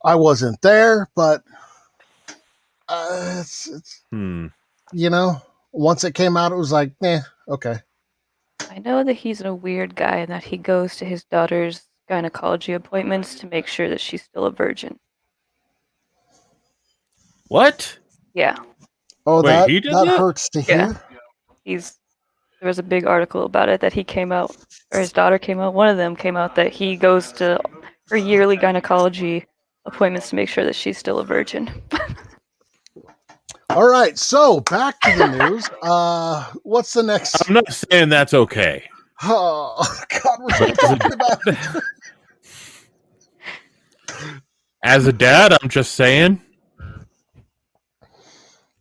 I wasn't there, but it's you know, once it came out, it was like, okay. I know that he's a weird guy and that he goes to his daughter's gynecology appointments to make sure that she's still a virgin. What? Yeah. Oh, Wait, he that did that? hurts to Yeah. hear. There was a big article about it that he came out, or his daughter came out, one of them came out that he goes to her yearly gynecology appointments to make sure that she's still a virgin. All right, so back to the news. What's the next? I'm not saying that's okay. Oh, God, we're still talking about it. As a dad, I'm just saying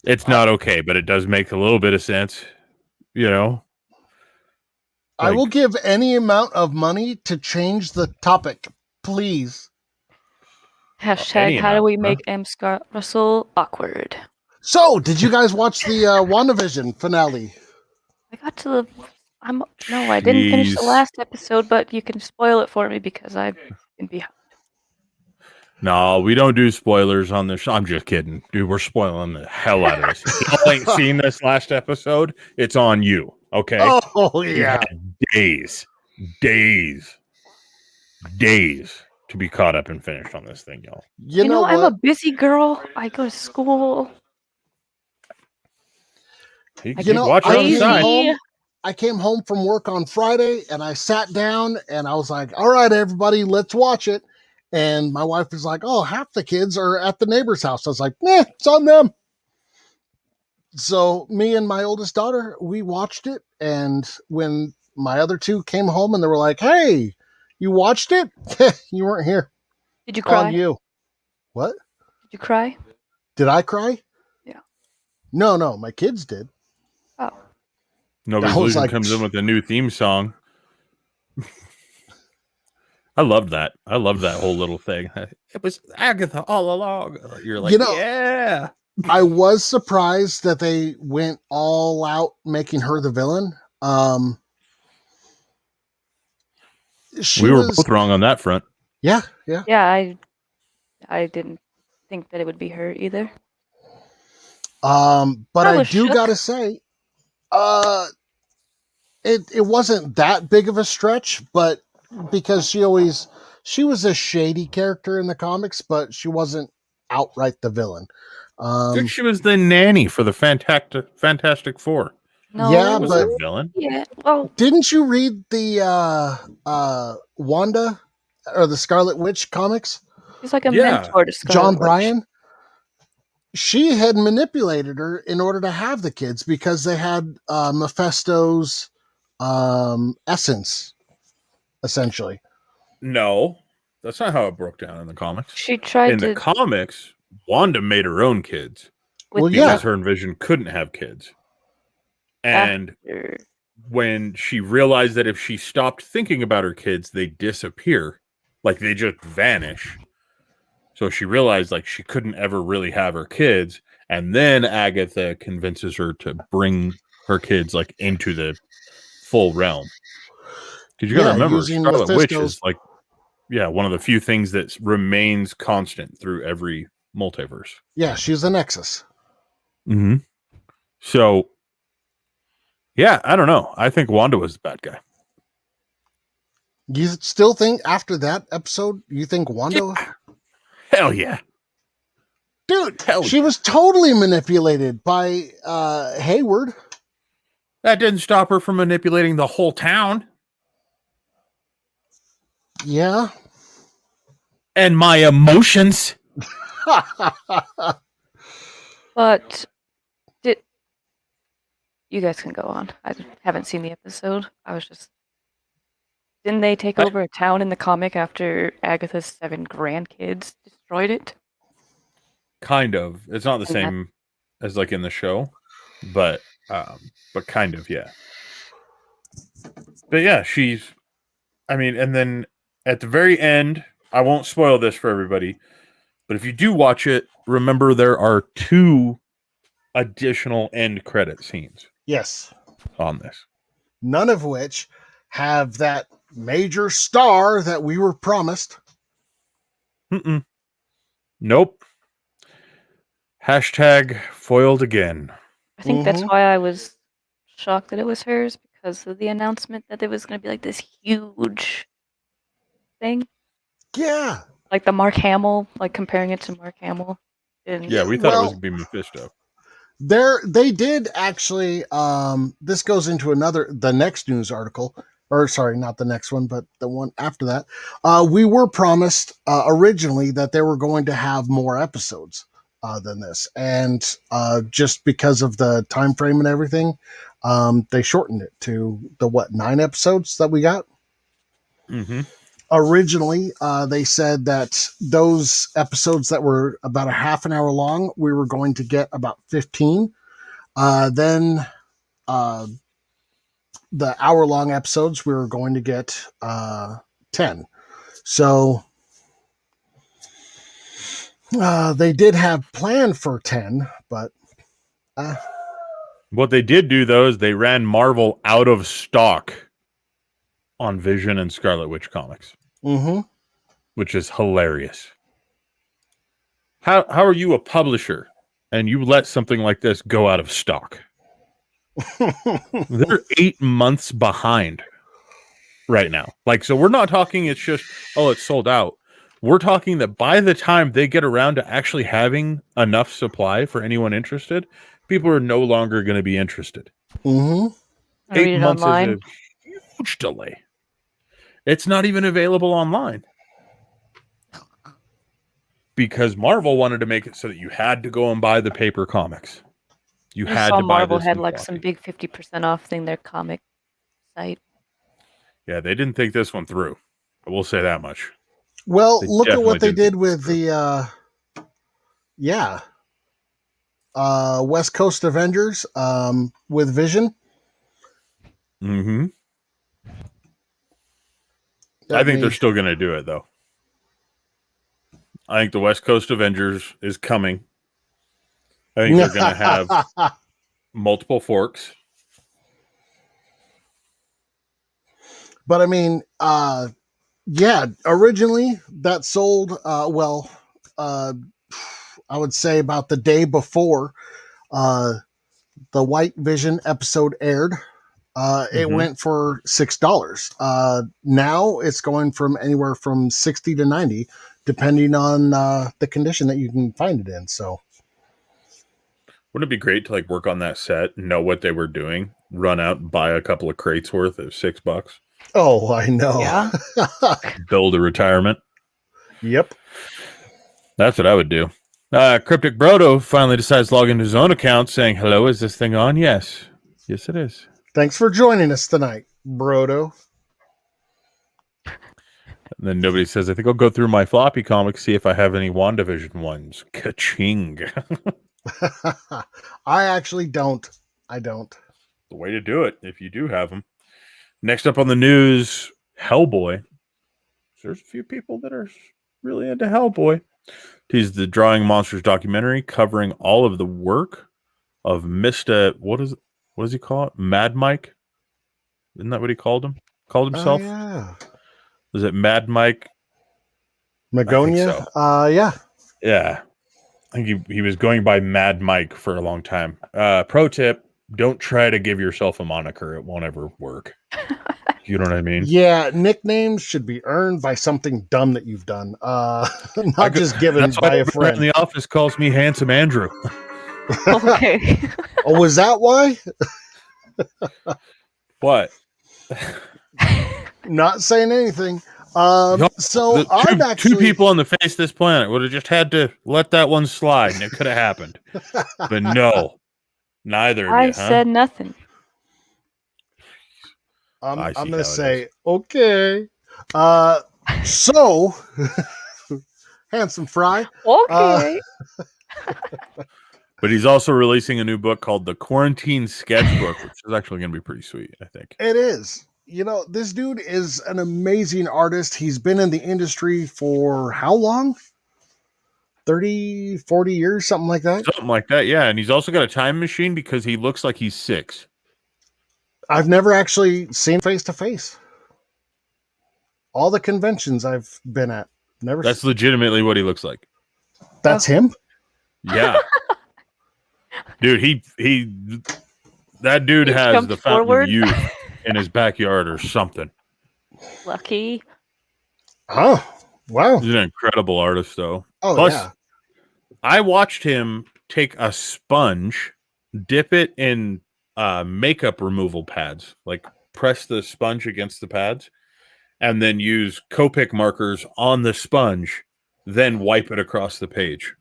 it's not okay, but it does make a little bit of sense, you know? I will give any amount of money to change the topic, please. Hashtag how do we make M. Scott Russell awkward? So, did you guys watch the WandaVision finale? I got to the. I didn't finish the Jeez. last episode, but you can spoil it for me because I've been behind. No, we don't do spoilers on this. I'm just kidding. Dude, we're spoiling the hell out of this. If y'all ain't seen this last episode, it's on you. Okay? Oh You've yeah. had days to be caught up and finished on this thing, y'all. You know I'm a what? busy girl. I go to school. You You know, watch I on the came side. home. I came home from work on Friday and I sat down and I was like, all right, everybody, let's watch it. And my wife was like, oh, half the kids are at the neighbor's house. I was like, it's on them. So me and my oldest daughter, we watched it. And when my other two came home and they were like, hey, you watched it? You weren't here. Did you On cry? you. What? Did you cry? Did I cry? Yeah. No, my kids did. Oh. Nobody's I was Losing like, comes in with a new theme song. I loved that. I loved that whole little thing. It was Agatha all along. You're like, You know, yeah. I was surprised that they went all out making her the villain. We were both wrong on that front. Yeah. Yeah, I didn't think that it would be her either. But I I was do shook. gotta say, it wasn't that big of a stretch, but because she was a shady character in the comics, but she wasn't outright the villain. She was the nanny for the Fantastic Four. No. Yeah, She was but the villain. Yeah. Well, didn't you read the Wanda or the Scarlet Witch comics? he's like a Yeah. mentor to Scarlet John Witch. Bryan? She had manipulated her in order to have the kids because they had Mephisto's essence, essentially. No, that's not how it broke down in the comics. She tried In to the comics, Wanda made her own kids with Well, the yeah. because her and Vision couldn't have kids. And after- when she realized that if she stopped thinking about her kids, they disappear, like they just vanish. So she realized like she couldn't ever really have her kids, and then Agatha convinces her to bring her kids like into the full realm. Because you got to remember, using Scarlet Witch Mephisto's- is like, one of the few things that remains constant through every multiverse. Yeah, she's the Nexus. Mm-hmm. So, yeah, I don't know. I think Wanda was the bad guy. You still think after that episode, you think Wanda? Hell yeah. Dude, Hell she was totally manipulated by Hayward. That didn't stop her from manipulating the whole town. Yeah. And my emotions. But you guys can go on. I haven't seen the episode. I was just didn't they take over a town in the comic after Agatha's 7 grandkids destroyed it? Kind of. It's not the And that- same as like in the show, but kind of, yeah. But yeah, and then at the very end, I won't spoil this for everybody, but if you do watch it, remember there are 2 additional end credit scenes Yes. on this. None of which have that major star that we were promised. Mm-mm. Nope. Hashtag foiled again. I think that's Mhm. why I was shocked that it was hers because of the announcement that it was going to be like this huge thing, Yeah. like the Mark Hamill, like comparing it to Mark Hamill. And Yeah, we thought it was Well- going to be Mephisto. They did actually, this goes into the next news article, or sorry, not the next one, but the one after that. We were promised originally that they were going to have more episodes than this. And just because of the time frame and everything, they shortened it to 9 episodes that we got? Mm-hmm. Originally, they said that those episodes that were about a half an hour long, we were going to get about 15. Then the hour-long episodes, we were going to get 10. So they did have planned for 10, but What they did do, though, is they ran Marvel out of stock on Vision and Scarlet Witch comics, mhm. which is hilarious. How are you a publisher and you let something like this go out of stock? They're 8 months behind right now. Like, so we're not talking it's just, oh, it's sold out. We're talking that by the time they get around to actually having enough supply for anyone interested, people are no longer going to be interested. Mm-hmm. I read 8 it months online. is a huge delay. It's not even available online. Because Marvel wanted to make it so that you had to go and buy the paper comics. You I had saw to buy Marvel this had in like floppy. some big 50% off thing, their comic site. Yeah, they didn't think this one through. I will say that much. Well, They look at what they definitely did didn't think with the West Coast Avengers with Vision. Mm-hmm. I think they're still going to do it, though. I think the West Coast Avengers is coming. I think they're going to have multiple forks. But I mean, yeah, originally that sold, I would say about the day before the White Vision episode aired. It Mhm. went for $6. Now it's going from anywhere from 60 to 90, depending on the condition that you can find it in. So, Wouldn't it be great to like work on that set, know what they were doing, run out and buy a couple of crates worth at $6, oh, I know. Yeah. build a retirement? Yep. That's what I would do. Cryptic Brodo finally decides to log into his own account saying, hello, is this thing on? Yes. Yes, it is. Thanks for joining us tonight, Brodo. And then nobody says, I think I'll go through my floppy comics, see if I have any WandaVision ones. Ka-ching. I actually don't. I don't. The way to do it, if you do have them. Next up on the news, Hellboy. There's a few people that are really into Hellboy. He's the Drawing Monsters documentary covering all of the work of Mr. What does he call it? Mad Mike? Isn't that what he called himself? Oh, yeah. Was it Mad Mike? Magonia? Yeah. Yeah. I think he was going by Mad Mike for a long time. Pro tip, don't try to give yourself a moniker. It won't ever work. You know what I mean? Yeah, nicknames should be earned by something dumb that you've done. Not just given That's why by a everyone in friend. the office calls me Handsome Andrew. Okay. Oh, was that why? What? Not saying anything. Yup. So The I'm actually two people on the face of this planet would have just had to let that one slide and it could have happened. But no, neither of I you, huh? said nothing. I'm I see going how to it say okay. So Handsome Fry. Okay. But he's also releasing a new book called The Quarantine Sketchbook, which is actually going to be pretty sweet, I think. It is. You know, this dude is an amazing artist. He's been in the industry for how long? 30, 40 years, something like that. Something like that, yeah. And he's also got a time machine because he looks like he's 6. I've never actually seen face to face. All the conventions I've been at, never. That's legitimately what he looks like. That's him. Yeah. Dude, that dude He has jumped the fountain forward. of youth in his backyard or something. Lucky. Oh, wow. He's an incredible artist, though. Oh, Plus, yeah. I watched him take a sponge, dip it in makeup removal pads, like press the sponge against the pads, and then use Copic markers on the sponge, then wipe it across the page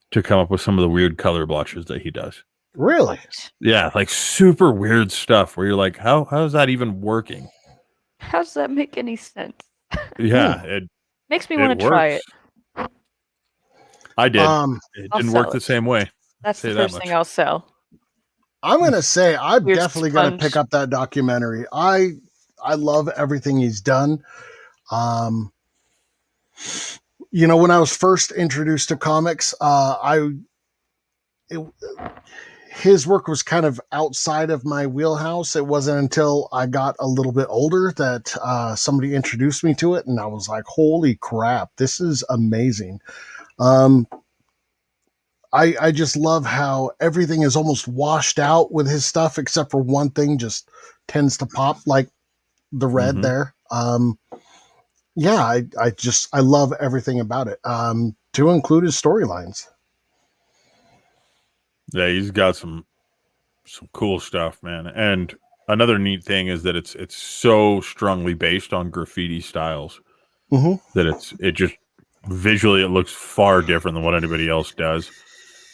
to come up with some of the weird color blotches that he does. Really? Yeah, like super weird stuff where you're like, how is that even working? How does that make any sense? Yeah, it Makes me want to try it. works. I did. It I'll didn't sell work the it. same way. That's Say the that first much. thing I'll sell. I'm gonna say I'm Weird definitely gonna sponge. pick up that documentary. I love everything he's done. You know, when I was first introduced to comics, his work was kind of outside of my wheelhouse. It wasn't until I got a little bit older that somebody introduced me to it, and I was like, "Holy crap, this is amazing!" I just love how everything is almost washed out with his stuff, except for one thing just tends to pop, like the red Mhm. there. Yeah, I love everything about it. To include his storylines. Yeah, he's got some cool stuff, man. And another neat thing is that it's so strongly based on graffiti styles Mm-hmm. that it just visually it looks far different than what anybody else does.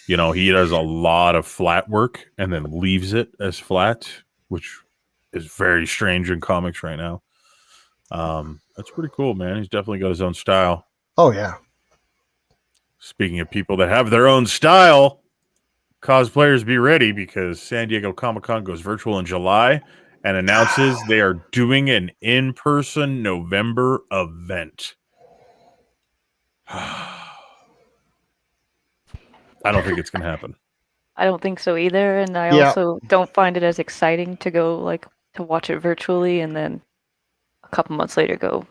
You know, he does a lot of flat work and then leaves it as flat, which is very strange in comics right now. That's pretty cool, man. He's definitely got his own style. Oh yeah. Speaking of people that have their own style, cosplayers be ready because San Diego Comic-Con goes virtual in July and announces they are doing an in-person November event. I don't think it's going to happen. I don't think so either, and I Yeah. also don't find it as exciting to go like to watch it virtually and then a couple months later go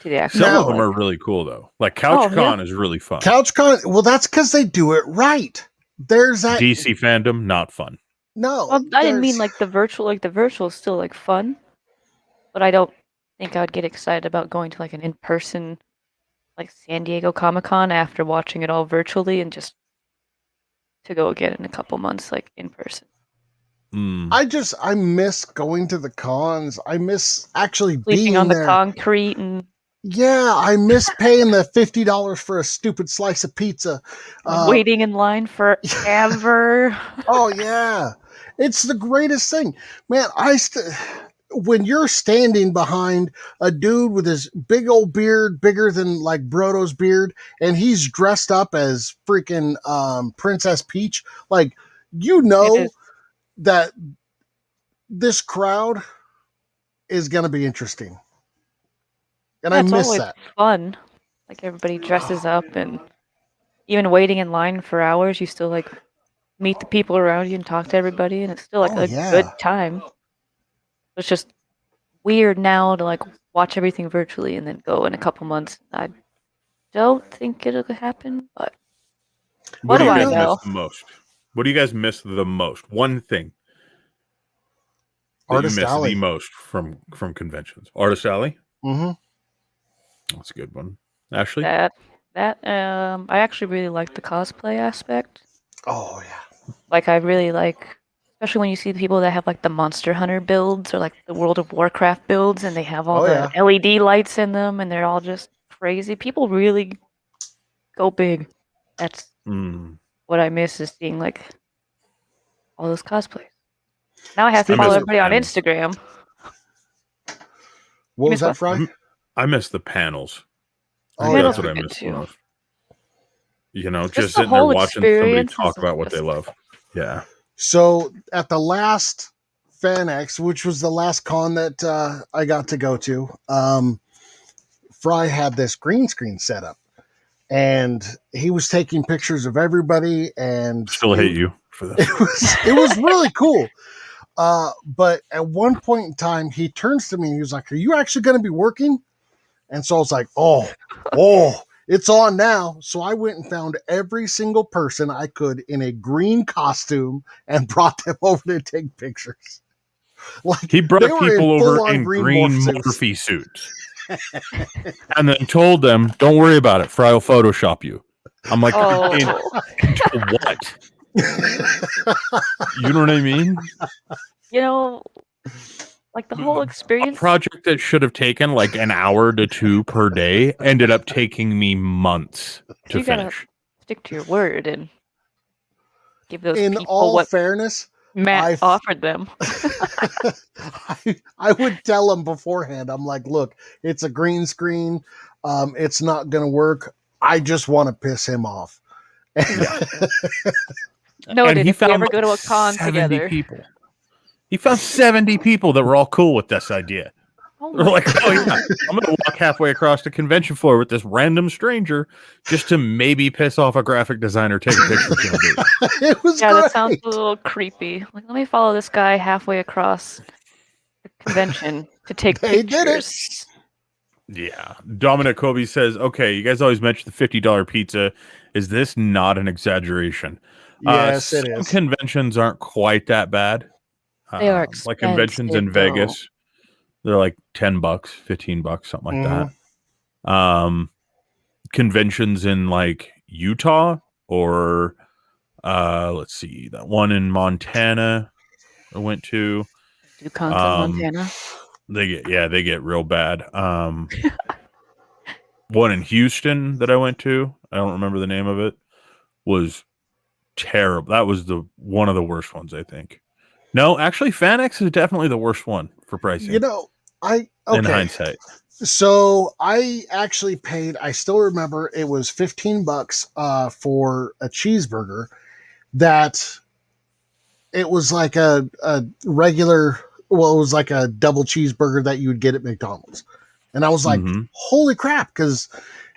to the actual. Some of them like- are really cool though. Like CouchCon yeah. is really fun. CouchCon. Well, that's because they do it right. There's that. DC fandom, not fun. No, Well, I didn't mean there's- like the virtual. Like the virtual is still like fun, but I don't think I would get excited about going to like an in-person, like San Diego Comic-Con after watching it all virtually and just to go again in a couple months, like in person. Mm. I miss going to the cons. I miss actually Sleeping being on the there. concrete and Yeah, I miss paying the $50 for a stupid slice of pizza. waiting in line forever. Oh yeah, it's the greatest thing, man. When you're standing behind a dude with his big old beard, bigger than like Brodo's beard, and he's dressed up as freaking Princess Peach, like you It know is. that this crowd is going to be interesting, and Yeah, I it's miss always that. fun. Like everybody dresses up, and even waiting in line for hours, you still like meet the people around you and talk to everybody, and it's still like Oh, a yeah. good time. It's just weird now to like watch everything virtually and then go in a couple months. I don't think it'll happen, but What do do you I guys know? miss the most? What do you guys miss the most? One thing that Artist you miss Alley. the most from conventions. Artist Alley? Mm-hmm. That's a good one. Ashley? that I actually really like the cosplay aspect. Oh yeah. Like I really like, especially when you see the people that have like the Monster Hunter builds or like the World of Warcraft builds, and they have all Oh, the LED lights in them, and they're all just crazy. People really go big. That's Mm. what I miss is seeing like all those cosplays. Now I have to I follow miss the everybody on panels. Instagram. What was miss that, what? Fry? I miss the panels. I Oh, think yeah. that's what I Panels are miss good, the too. most. You know, Just just the sitting there whole watching somebody experience talk is about what they just- love. Yeah. So at the last FanX, which was the last con that I got to go to, Fry had this green screen set up, and he was taking pictures of everybody. And Still hate you for that. it was really cool. But at one point in time, he turns to me and he was like, "Are you actually going to be working?" And so I was like, "Oh, it's on now." So I went and found every single person I could in a green costume and brought them over to take pictures. Like He brought they were in people over full-on in green green morph suits. Murphy suits. And then told them, don't worry about it. Fry will Photoshop you. I'm like, Oh, in what? You know what I mean? you know, like the whole A experience. project that should have taken like an hour to 2 per day ended up taking me months to You gotta- finish. Stick to your word and give those In people all what fairness, Matt I've- offered them. I would tell them beforehand. I'm like, "Look, it's a green screen. It's not going to work. I just want to piss him off." Noted. And he If we found ever go to a con 70 together. people. He found 70 people that were all cool with this idea. Oh They're my like, oh God. yeah, I'm gonna walk halfway across the convention floor with this random stranger just to maybe piss off a graphic designer, take a picture with him. It was Yeah, great. that sounds a little creepy. Like, let me follow this guy halfway across the convention to take They did it. pictures. Yeah. Dominic Kobe says, okay, you guys always mention the $50 pizza. Is this not an exaggeration? Yes, it Some is. conventions aren't quite that bad. They are Like conventions in expensive, though. Vegas, they're like $10, $15, something like Mhm. that. Conventions in like Utah or let's see, that one in Montana I went to. Duconk, Montana. They get real bad. One in Houston that I went to, I don't remember the name of it, was terrible. That was one of the worst ones, I think. No, actually, FanX is definitely the worst one for pricing. You know, in hindsight. So I actually paid. I still remember it was $15 for a cheeseburger. That it was like a regular. Well, it was like a double cheeseburger that you would get at McDonald's, and I was like, "Holy crap!" Because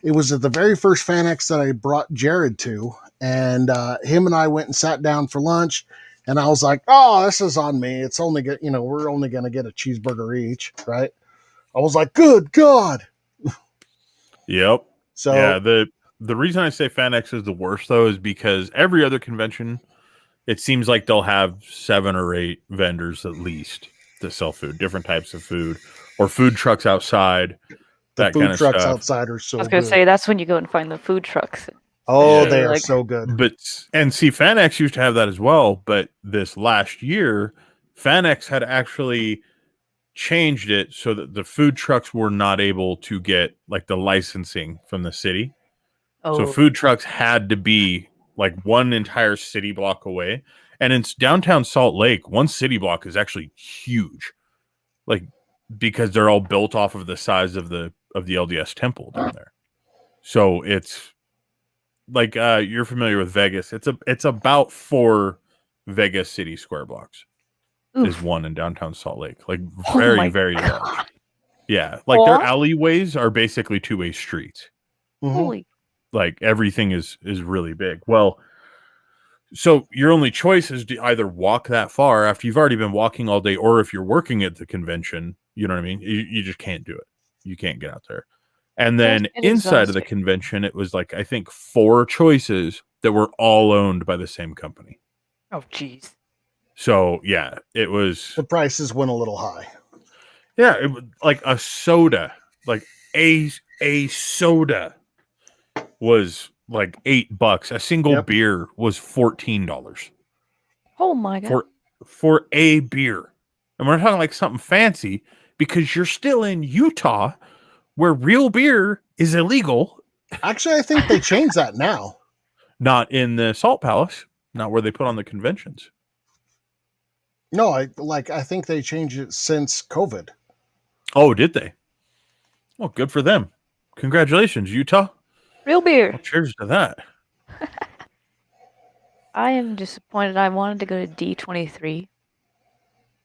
it was at the very first FanX that I brought Jared to, and him and I went and sat down for lunch. And I was like, "Oh, this is on me. It's only we're only going to get a cheeseburger each, right?" I was like, "Good God!" Yep. So yeah, the reason I say FanX is the worst though is because every other convention, it seems like they'll have 7 or 8 vendors at least to sell food, different types of food, or food trucks outside. the that food kind of trucks stuff. outside are so I was going good. to say, that's when you go and find the food trucks. Oh, Yeah. they are Like- so good. But FanX used to have that as well, but this last year, FanX had actually changed it so that the food trucks were not able to get like the licensing from the city. Oh, So food trucks had to be like one entire city block away. And in downtown Salt Lake, one city block is actually huge. Like because they're all built off of the size of the LDS temple down there. So it's like you're familiar with Vegas. It's about 4 Vegas city square blocks. oof. Is one in downtown Salt Lake. Like Oh very, my very God. large. Yeah. Like their Aw. alleyways are basically 2-way streets. Mhm. Holy. Like everything is really big. Well, so your only choice is to either walk that far after you've already been walking all day, or if you're working at the convention, you know what I mean? You just can't do it. You can't get out there. And then It's inside of the exhausting. convention, it was like, I think 4 choices that were all owned by the same company. Oh, jeez. So yeah, it was, The prices went a little high. yeah, it was like a soda, like a soda was like $8. A single Yep. beer was $14 Oh, my God. for a beer. And we're not talking like something fancy because you're still in Utah where real beer is illegal, Actually, I think they changed that now. not in the Salt Palace, not where they put on the conventions. No, I think they changed it since COVID. Oh, did they? Well, good for them. Congratulations, Utah. Real beer. Well, cheers to that. I am disappointed. I wanted to go to D23.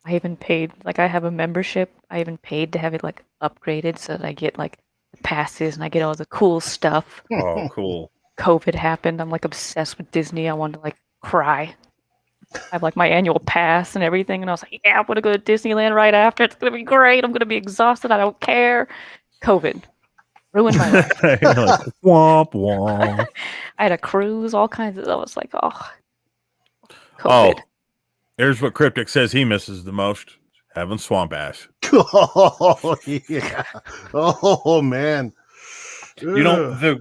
I even paid, like, I have a membership. I even paid to have it, like, upgraded so that I get, like, the passes and I get all the cool stuff. Oh, cool. COVID happened. I'm, like, obsessed with Disney. I wanted to, like, cry. I have, like, my annual pass and everything. And I was like, yeah, I'm going to go to Disneyland right after. It's going to be great. I'm going to be exhausted. I don't care. COVID. Ruined my life. You're like, womp womp. I had a cruise, all kinds of. I was like, oh, Oh, COVID. here's what Cryptic says he misses the most: having swamp ass. Oh yeah. Oh man. You know,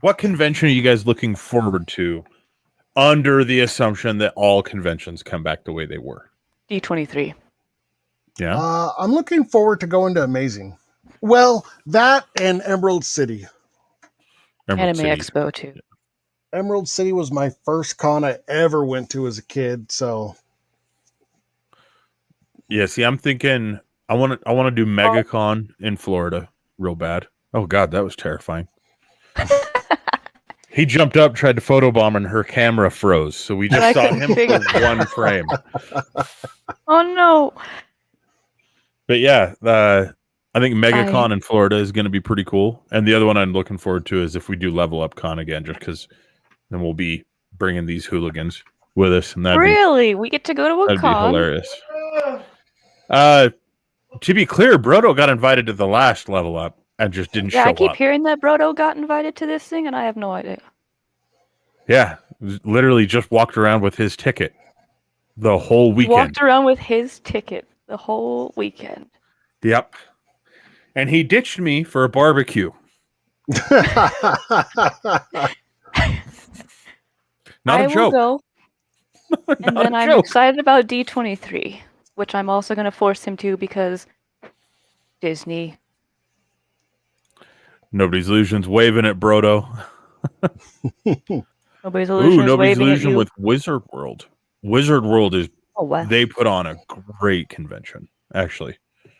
what convention are you guys looking forward to under the assumption that all conventions come back the way they were? D23. Yeah. I'm looking forward to going to Amazing. Well, that and Emerald City. Emerald Anime City. Expo, too. Emerald City was my first con I ever went to as a kid, so Yeah, see, I'm thinking I want to do MegaCon in Florida real bad. Oh God, that was terrifying. He jumped up, tried to photobomb, and her camera froze. So we just I saw couldn't him figure- for one frame. Oh no! But yeah, I think MegaCon in Florida is going to be pretty cool. And the other one I'm looking forward to is if we do Level Up Con again, just because then we'll be bringing these hooligans with us, and that'd Really? We get to go to a be con? hilarious. To be clear, Brodo got invited to the last Level Up, and just didn't Yeah, show I keep up. hearing that Brodo got invited to this thing, and I have no idea. Yeah, literally just walked around with his ticket the whole He weekend. walked around with his ticket the whole weekend. Yep. And he ditched me for a barbecue. Not I a will joke. go, and Not then a I'm joke. excited about D23, which I'm also going to force him to because Disney. Nobody's illusions waving at Brodo. Nobody's illusion Ooh, is nobody's waving at illusion you. with Wizard World. Wizard World is Oh, wow. they put on a great convention. Actually,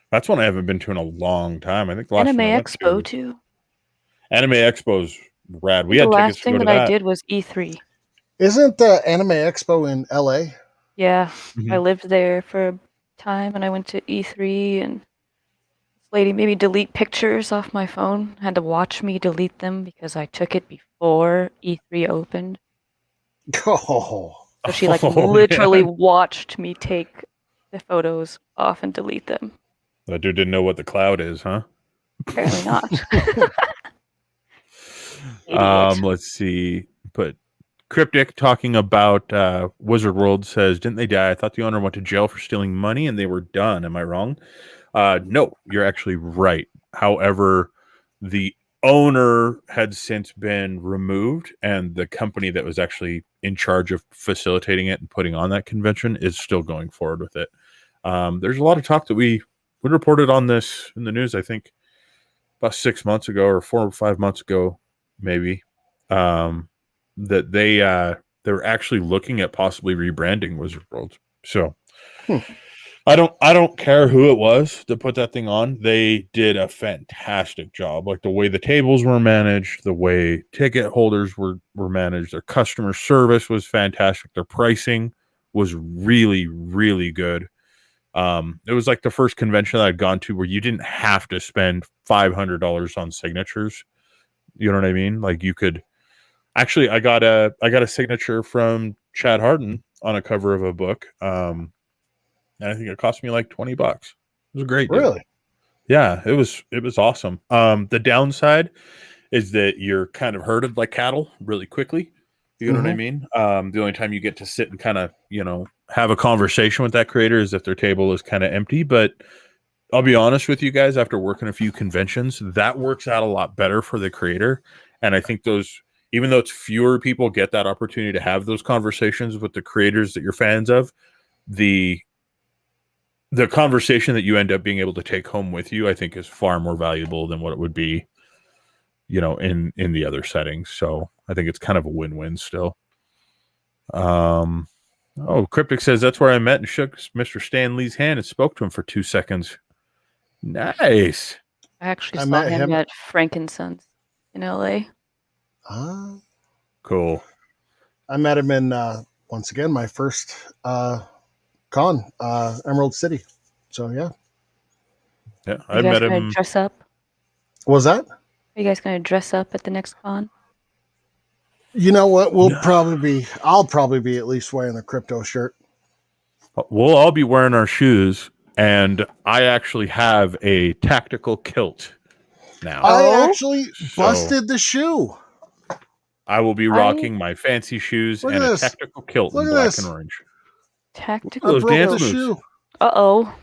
that's one I haven't been to in a long time. I think the last Anime one I went Expo to, too. Anime Expo's rad. We The had tickets last to thing go to that I that. did was E3. Isn't the Anime Expo in LA? Yeah, I Mhm. lived there for a time, and I went to E3, and this lady made me delete pictures off my phone. Had to watch me delete them because I took it before E3 opened. Oh, So she like Oh, literally man. watched me take the photos off and delete them. That dude didn't know what the cloud is, huh? Apparently not. Idiot. Let's see. But Cryptic talking about Wizard World says, didn't they die? I thought the owner went to jail for stealing money and they were done. Am I wrong? No, you're actually right. However, the owner had since been removed, and the company that was actually in charge of facilitating it and putting on that convention is still going forward with it. There's a lot of talk that we reported on this in the news, I think, about 6 months ago or 4 or 5 months ago, maybe, that they were actually looking at possibly rebranding Wizard World. So I don't care who it was that put that thing on. They did a fantastic job. Like the way the tables were managed, the way ticket holders were managed, their customer service was fantastic. Their pricing was really, really good. It was like the first convention that I'd gone to where you didn't have to spend $500 on signatures. You know what I mean? Like you could actually, I got a signature from Chad Harden on a cover of a book. And I think it cost me like $20. It was a great deal. really? Yeah, it was awesome. The downside is that you're kind of herded like cattle really quickly. You know what I mean? The only time you get to sit and kind of, have a conversation with that creator is if their table is kind of empty. But I'll be honest with you guys, after working a few conventions, that works out a lot better for the creator. And I think even though it's fewer people get that opportunity to have those conversations with the creators that you're fans of, the conversation that you end up being able to take home with you, I think, is far more valuable than what it would be, in the other settings. So I think it's kind of a win-win still. Cryptic says that's where I met and shook Mr. Stan Lee's hand and spoke to him for 2 seconds. Nice. I actually I saw met him him- at Frankensons in LA. Cool. I met him in once again my first con, Emerald City. So yeah, Yeah, Are you I guys met gonna him. dress up? was that? Are you guys gonna dress up at the next con? You know what? I'll probably be at least wearing the crypto shirt. We'll all be wearing our shoes, and I actually have a tactical kilt now. I actually So- busted the shoe. I will be rocking my fancy shoes Look and at a this. tactical kilt Look in at black this. and orange. Tactical. I Those broke dance the moves. shoe. Uh-oh.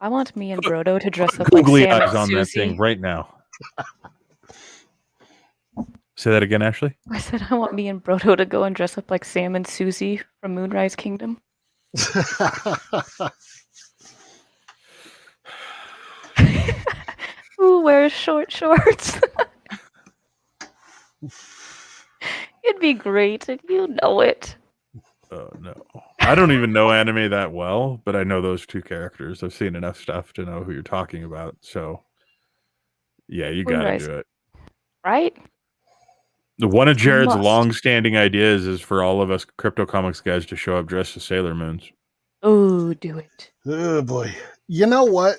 I want me and Brodo to dress up like Googly Sam eyes and on that Susie. thing right now. Say that again, Ashley. I said I want me and Brodo to go and dress up like Sam and Susie from Moonrise Kingdom. Who wears short shorts? It'd be great, and you know it. Oh no, I don't even know anime that well, but I know those two characters. I've seen enough stuff to know who you're talking about. So, yeah, you got to Moonrise. do it. Right? One of Jared's must. long-standing ideas is for all of us Crypto Comics guys to show up dressed as Sailor Moons. Oh, do it. Oh boy! You know what?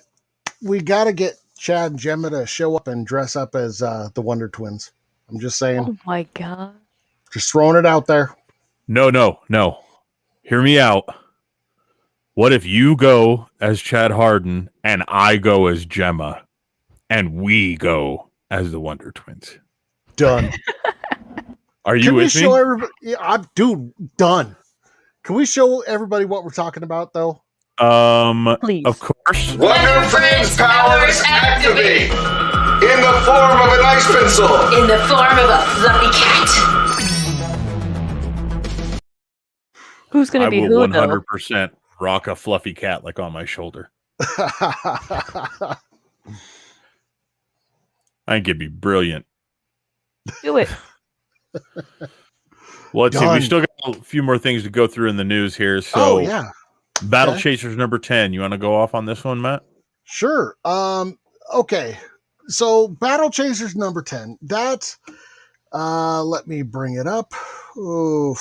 We got to get Chad and Gemma to show up and dress up as the Wonder Twins. I'm just saying. Oh my god. Just throwing it out there. No. Hear me out. What if you go as Chad Harden and I go as Gemma? and we go as the Wonder Twins. Done. Are you Can we with show me? everybody? Yeah, dude, done. Can we show everybody what we're talking about, though? Please. Of course. Wonder Twins powers activate! In the form of an ice pencil! In the form of a fluffy cat. Who's gonna I be will who though? 100% rock a fluffy cat like on my shoulder. I think it'd be brilliant. Do it. Well, let's see. Done. We still got a few more things to go through in the news here. So, Oh yeah, Battle Okay. Chasers number 10. You want to go off on this one, Matt? sure. Okay. So Battle Chasers number 10. That let me bring it up. Oh,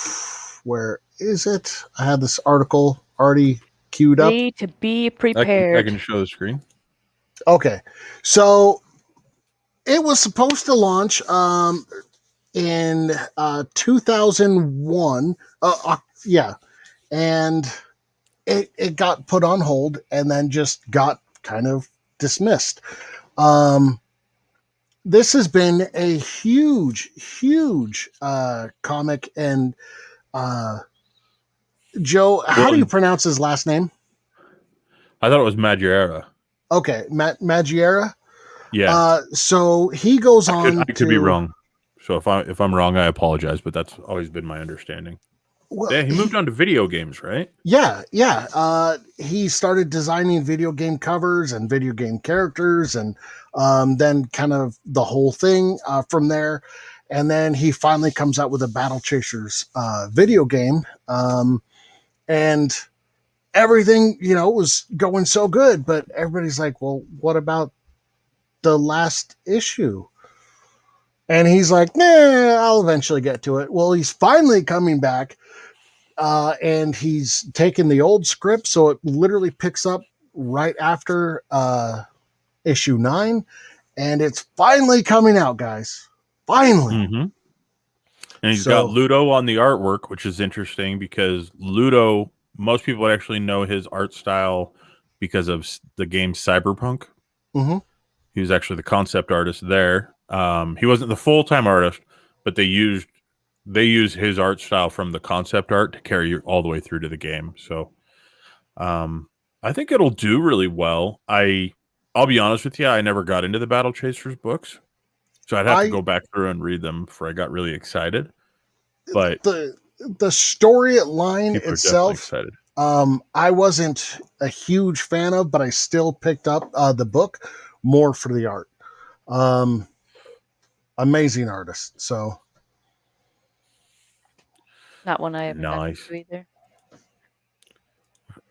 where is it? I had this article already queued up. Need to be I prepared. can show the screen. Okay. So it was supposed to launch in 2001. Yeah. And it got put on hold and then just got kind of dismissed. This has been a huge comic. And Joe, how do you pronounce his last name? I thought it was Magiera. Okay, Magiera. Yeah. So he goes I on. could be wrong. So if I'm wrong, I apologize, but that's always been my understanding. Well, Yeah, he moved on to video games, right? Yeah. He started designing video game covers and video game characters, and then kind of the whole thing from there. And then he finally comes out with a Battle Chasers video game, and everything was going so good. But everybody's like, "Well, what about the last issue?" And he's like, "Nah, I'll eventually get to it." Well, he's finally coming back. And he's taken the old script, so it literally picks up right after issue 9, and it's finally coming out, guys. Finally. Mm-hmm. And he's So- got Ludo on the artwork, which is interesting because Ludo, most people would actually know his art style because of the game Cyberpunk. Mm-hmm. He was actually the concept artist there. He wasn't the full-time artist, but they used his art style from the concept art to carry you all the way through to the game. So I think it'll do really well. I'll be honest with you, I never got into the Battle Chasers books. So I'd have to go back through and read them before I got really excited. But the story line people are definitely itself, excited. I wasn't a huge fan of, but I still picked up the book more for the art. Amazing artist. So Not one I have Nice. to either.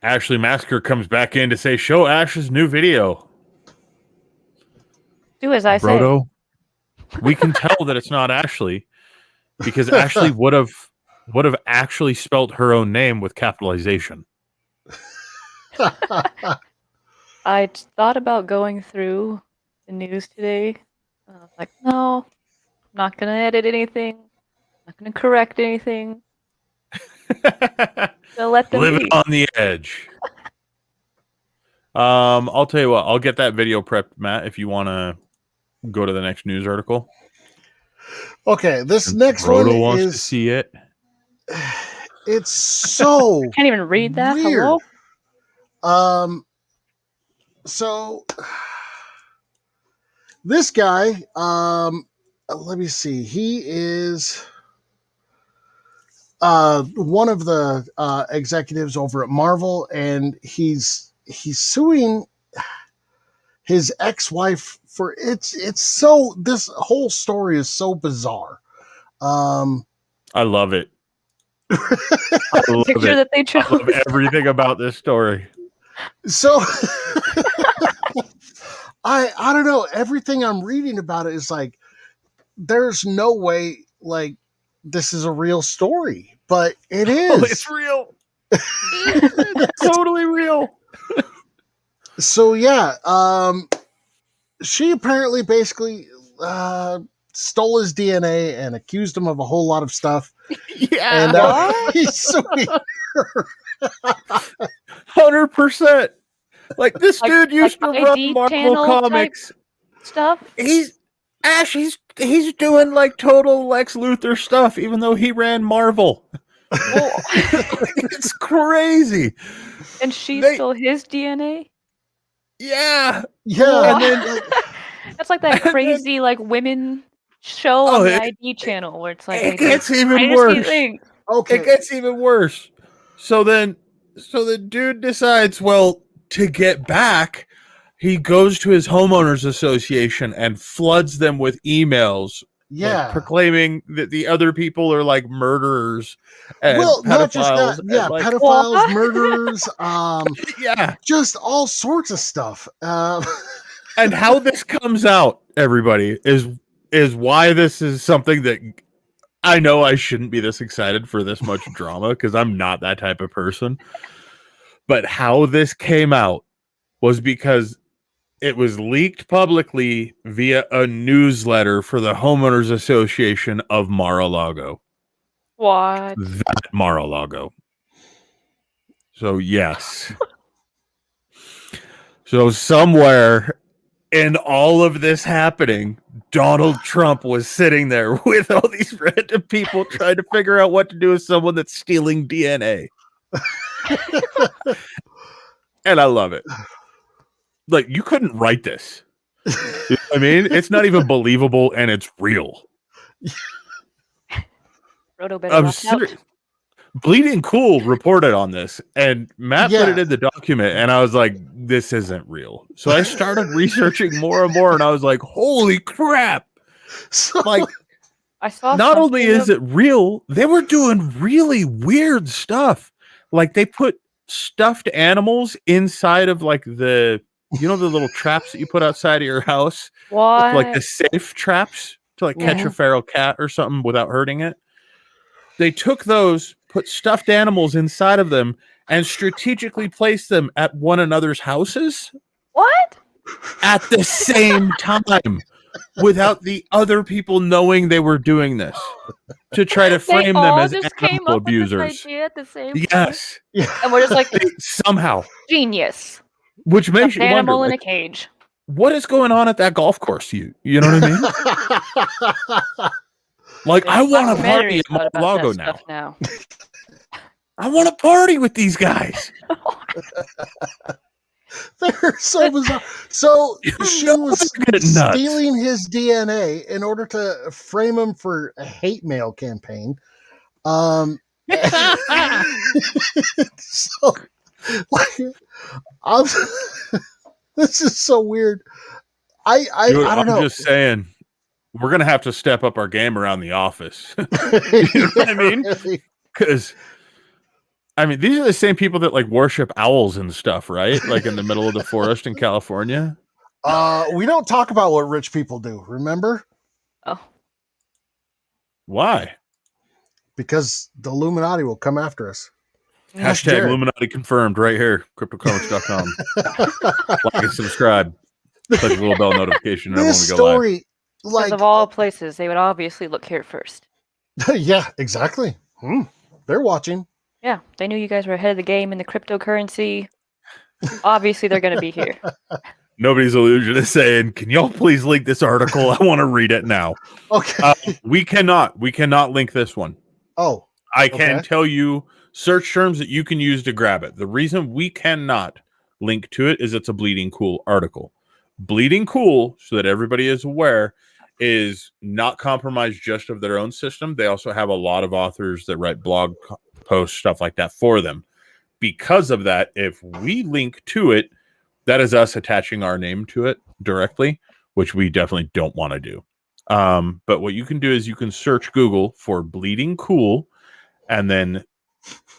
Ashley Massacre comes back in to say, show Ash's new video. Do as I say. Brodo, we can tell that it's not Ashley because Ashley would have actually spelt her own name with capitalization. I thought about going through the news today. I was like, no, I'm not gonna edit anything. I'm not gonna correct anything. Gonna let them Living be. on the edge. I'll tell you what, I'll get that video prepped, Matt, if you want to go to the next news article. okay, this Since next Brodo one wants to is see it. it's so Can't even read that. weird. Hello? So this guy, let me see. He is one of the executives over at Marvel, and he's suing his ex-wife for it's so this whole story is so bizarre. I love it. I love Picture it. that they I chose. love everything about this story. So I don't know. Everything I'm reading about it is like there's no way like this is a real story, but it is. Oh, it's real. It's totally real. So yeah, she apparently basically stole his DNA and accused him of a whole lot of stuff. Yeah. And he's suing her. 100%. Like this Like- dude used like to run ID Marvel channel Comics. stuff? He's doing like total Lex Luthor stuff, even though he ran Marvel. Well, It's crazy. and she They- stole his DNA? Yeah. Yeah, And then That's like that and then- crazy like women show Oh, on the it- ID channel where it's like it gets I even just see worse. things. okay. It gets even worse. So the dude decides, well, to get back, he goes to his homeowners association and floods them with emails Yeah. like, proclaiming that the other people are like murderers and Well, not just pedophiles. that. Yeah, and, like, pedophiles, What? murderers, yeah. just all sorts of stuff. And how this comes out, everybody, is why this is something that I know I shouldn't be this excited for this much drama because I'm not that type of person. But how this came out was because it was leaked publicly via a newsletter for the Homeowners Association of Mar-a-Lago. What? That Mar-a-Lago. So, yes. So, somewhere in all of this happening, Donald Trump was sitting there with all these random people trying to figure out what to do with someone that's stealing DNA. And I love it. Like, you couldn't write this. You know what I mean, it's not even believable and it's real. Roto better I'm watch out. serious. Bleeding Cool reported on this, and Matt put it Yeah. in the document, and I was like, this isn't real. So I started researching more and more, and I was like, holy crap. So, Like, I saw not only something is it real, they were doing really weird stuff. Like, they put stuffed animals inside of, like, the little traps that you put outside of your house, what? like the safe traps to, like, catch a feral cat or something without hurting it. They took those, put stuffed animals inside of them, and strategically placed them at one another's houses What? at the same time without the other people knowing they were doing this to try to They frame them all as just came animal up with this abusers. idea at the same time. Yes, And we're just like, somehow, genius. which makes An you wonder, animal in a like, cage. what is going on at that golf course? You know what I mean? Like, I want to party at Documentaries about Mar-a-Lago that now. stuff now. I want to party with these guys. they're so bizarre. So she know was they're getting nuts. stealing his DNA in order to frame him for a hate mail campaign. So, like, I'm, this is so weird. I Dude, don't know. I'm just saying, we're gonna have to step up our game around the office. You know what I mean? Because, I mean, these are the same people that like worship owls and stuff, right? Like in the middle of the forest in California. We don't talk about what rich people do, remember? Oh, Why? Because the Illuminati will come after us. Hashtag Jared. Illuminati confirmed right here. CryptoComics.com. Like and subscribe. Click the little bell notification. And This when we go live. story, because like, of all places, they would obviously look here first. yeah, exactly. They're watching. Yeah, they knew you guys were ahead of the game in the cryptocurrency. Obviously, they're going to be here. Nobody's illusion is saying, "Can y'all please link this article? I want to read it now." Okay. We cannot link this one. Oh, I can Okay. tell you search terms that you can use to grab it. The reason we cannot link to it is it's a Bleeding Cool article. Bleeding Cool, so that everybody is aware, is not compromised just of their own system. They also have a lot of authors that write blog posts, stuff like that for them. Because of that, if we link to it, that is us attaching our name to it directly, which we definitely don't want to do. But what you can do is you can search Google for Bleeding Cool and then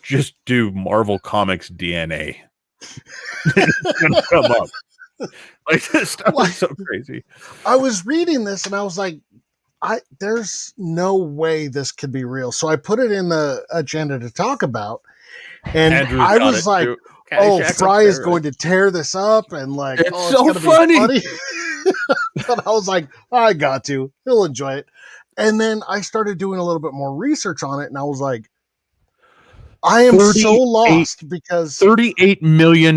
just do Marvel Comics DNA. It's gonna come up. Like, this stuff is so crazy. I was reading this and I was like, there's no way this could be real. So I put it in the agenda to talk about. And Andrew's I got was it, like, too. oh, Caddyshack Fry on is steroids. going to tear this up and like, It's oh, so it's gonna be funny. But I was like, I got to. He'll enjoy it. And then I started doing a little bit more research on it, and I was like, I am so 38 lost because $38 million.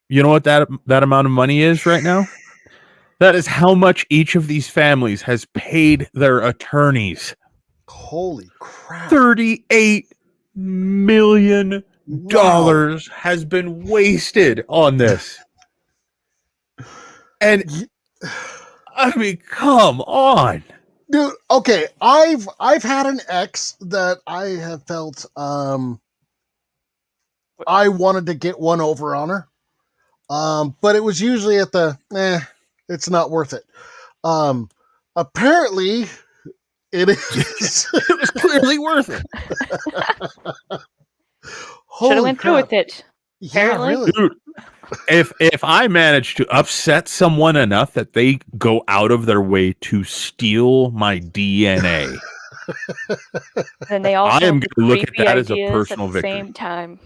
You know what that amount of money is right now? That is how much each of these families has paid their attorneys. Holy crap. $38 million has been wasted on this. And I mean, come on. Dude, okay, I've had an ex that I have felt I wanted to get one over on her. But it was usually at the it's not worth it. Apparently it is. It was clearly worth it. Should have went through with it. Yeah, apparently. really. Dude, if I manage to upset someone enough that they go out of their way to steal my DNA, Then they also I am going to look at creepy that as a ideas personal at the victory. same time.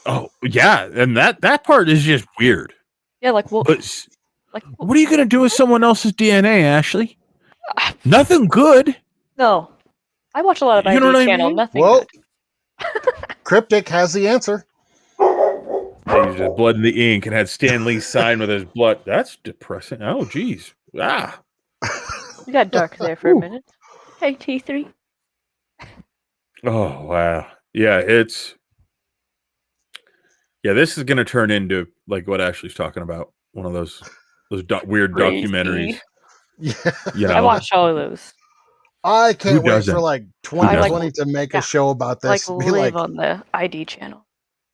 Oh yeah, and that part is just weird. Yeah, like well, But like what are you going to do with someone else's DNA, Ashley? Nothing good. no. I watch a lot of You know ID what I channel. mean? Nothing Well, good. Cryptic has the answer. I used his blood in the ink and had Stan Lee sign with his blood. That's depressing. Oh, geez. Ah. You got dark there for a minute. Hey, T3. Oh, wow. Yeah, this is going to turn into like what Ashley's talking about. One of those weird Crazy. documentaries. Yeah. You know, I watch all of those. I can't Who wait doesn't? for like 2020 like- to make yeah, a show about Like this. Be live like, on the ID channel.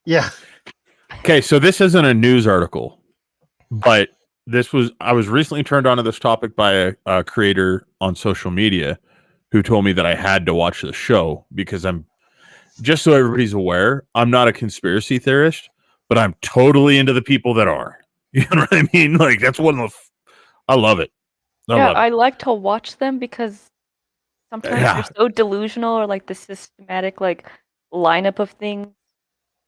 yeah. Okay, so this isn't a news article, but I was recently turned on to this topic by a creator on social media who told me that I had to watch the show because just so everybody's aware, I'm not a conspiracy theorist, but I'm totally into the people that are. You know what I mean? Like that's one of I love it. I like to watch them because sometimes Yeah. they're so delusional or like the systematic like lineup of things.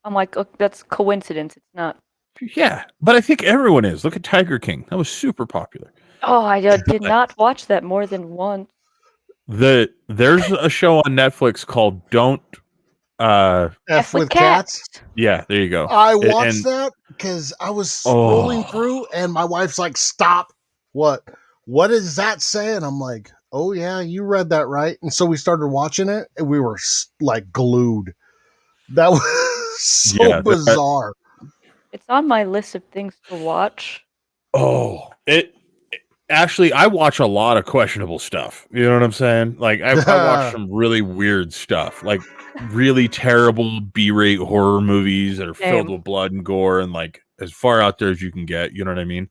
I'm like, oh, that's coincidence. It's not. Yeah, but I think everyone is. Look at Tiger King. That was super popular. Oh, I did not watch that more than once. There's a show on Netflix called Don't F with cats. yeah, there you go. I And- watched that because I was scrolling Oh. through and my wife's like, stop. What does that say? And I'm like, oh yeah, you read that right. And so we started watching it and we were like glued. That was so Yeah, that- It's bizarre. on my list of things to watch. Oh, actually, I watch a lot of questionable stuff. You know what I'm saying? Like I watch some really weird stuff, like really terrible B-rate horror movies that are filled Same. with blood and gore, and like as far out there as you can get. You know what I mean?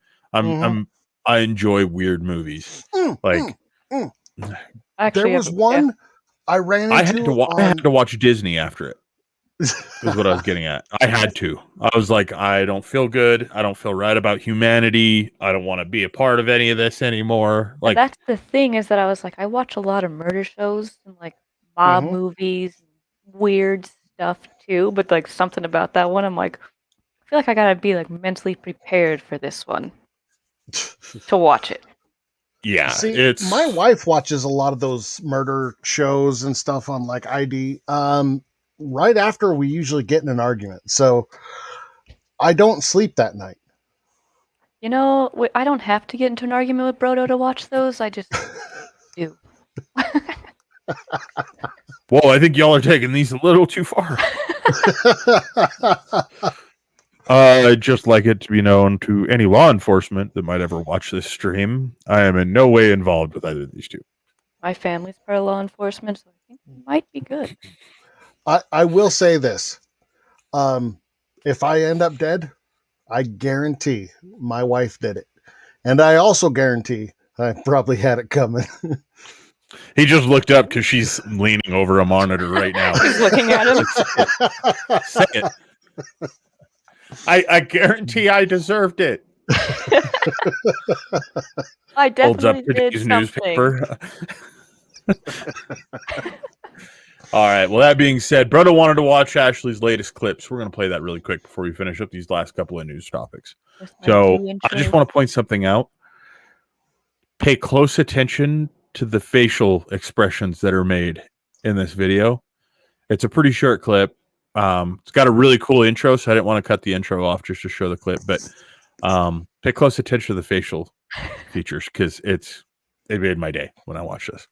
I enjoy weird movies. Like Actually, There was yeah. one I ran into. I had to watch Disney after it. Is what I was getting at. I had to. I was like, I don't feel good. I don't feel right about humanity. I don't want to be a part of any of this anymore. And Like, that's the thing is that I was like, I watch a lot of murder shows and like mob Mhm. movies, weird stuff too. But like something about that one, I'm like, I feel like I gotta be like mentally prepared for this one to watch it. yeah, See, it's my wife watches a lot of those murder shows and stuff on like ID. Right after we usually get in an argument, so I don't sleep that night. You know, I don't have to get into an argument with Brodo to watch those. I just do. Whoa, I think y'all are taking these a little too far. I'd just like it to be known to any law enforcement that might ever watch this stream. I am in no way involved with either of these two. My family's part of law enforcement, so I think it might be good. I will say this: if I end up dead, I guarantee my wife did it, and I also guarantee I probably had it coming. He just looked up because she's leaning over a monitor right now. He's looking at him. Say it. I guarantee I deserved it. I Holds up definitely did today's something. newspaper. All right. Well, that being said, Brodo wanted to watch Ashley's latest clips. We're going to play that really quick before we finish up these last couple of news topics. With my So new I just intro. want to point something out. Pay close attention to the facial expressions that are made in this video. It's a pretty short clip. It's got a really cool intro, so I didn't want to cut the intro off just to show the clip. But Pay close attention to the facial features because it made my day when I watched this.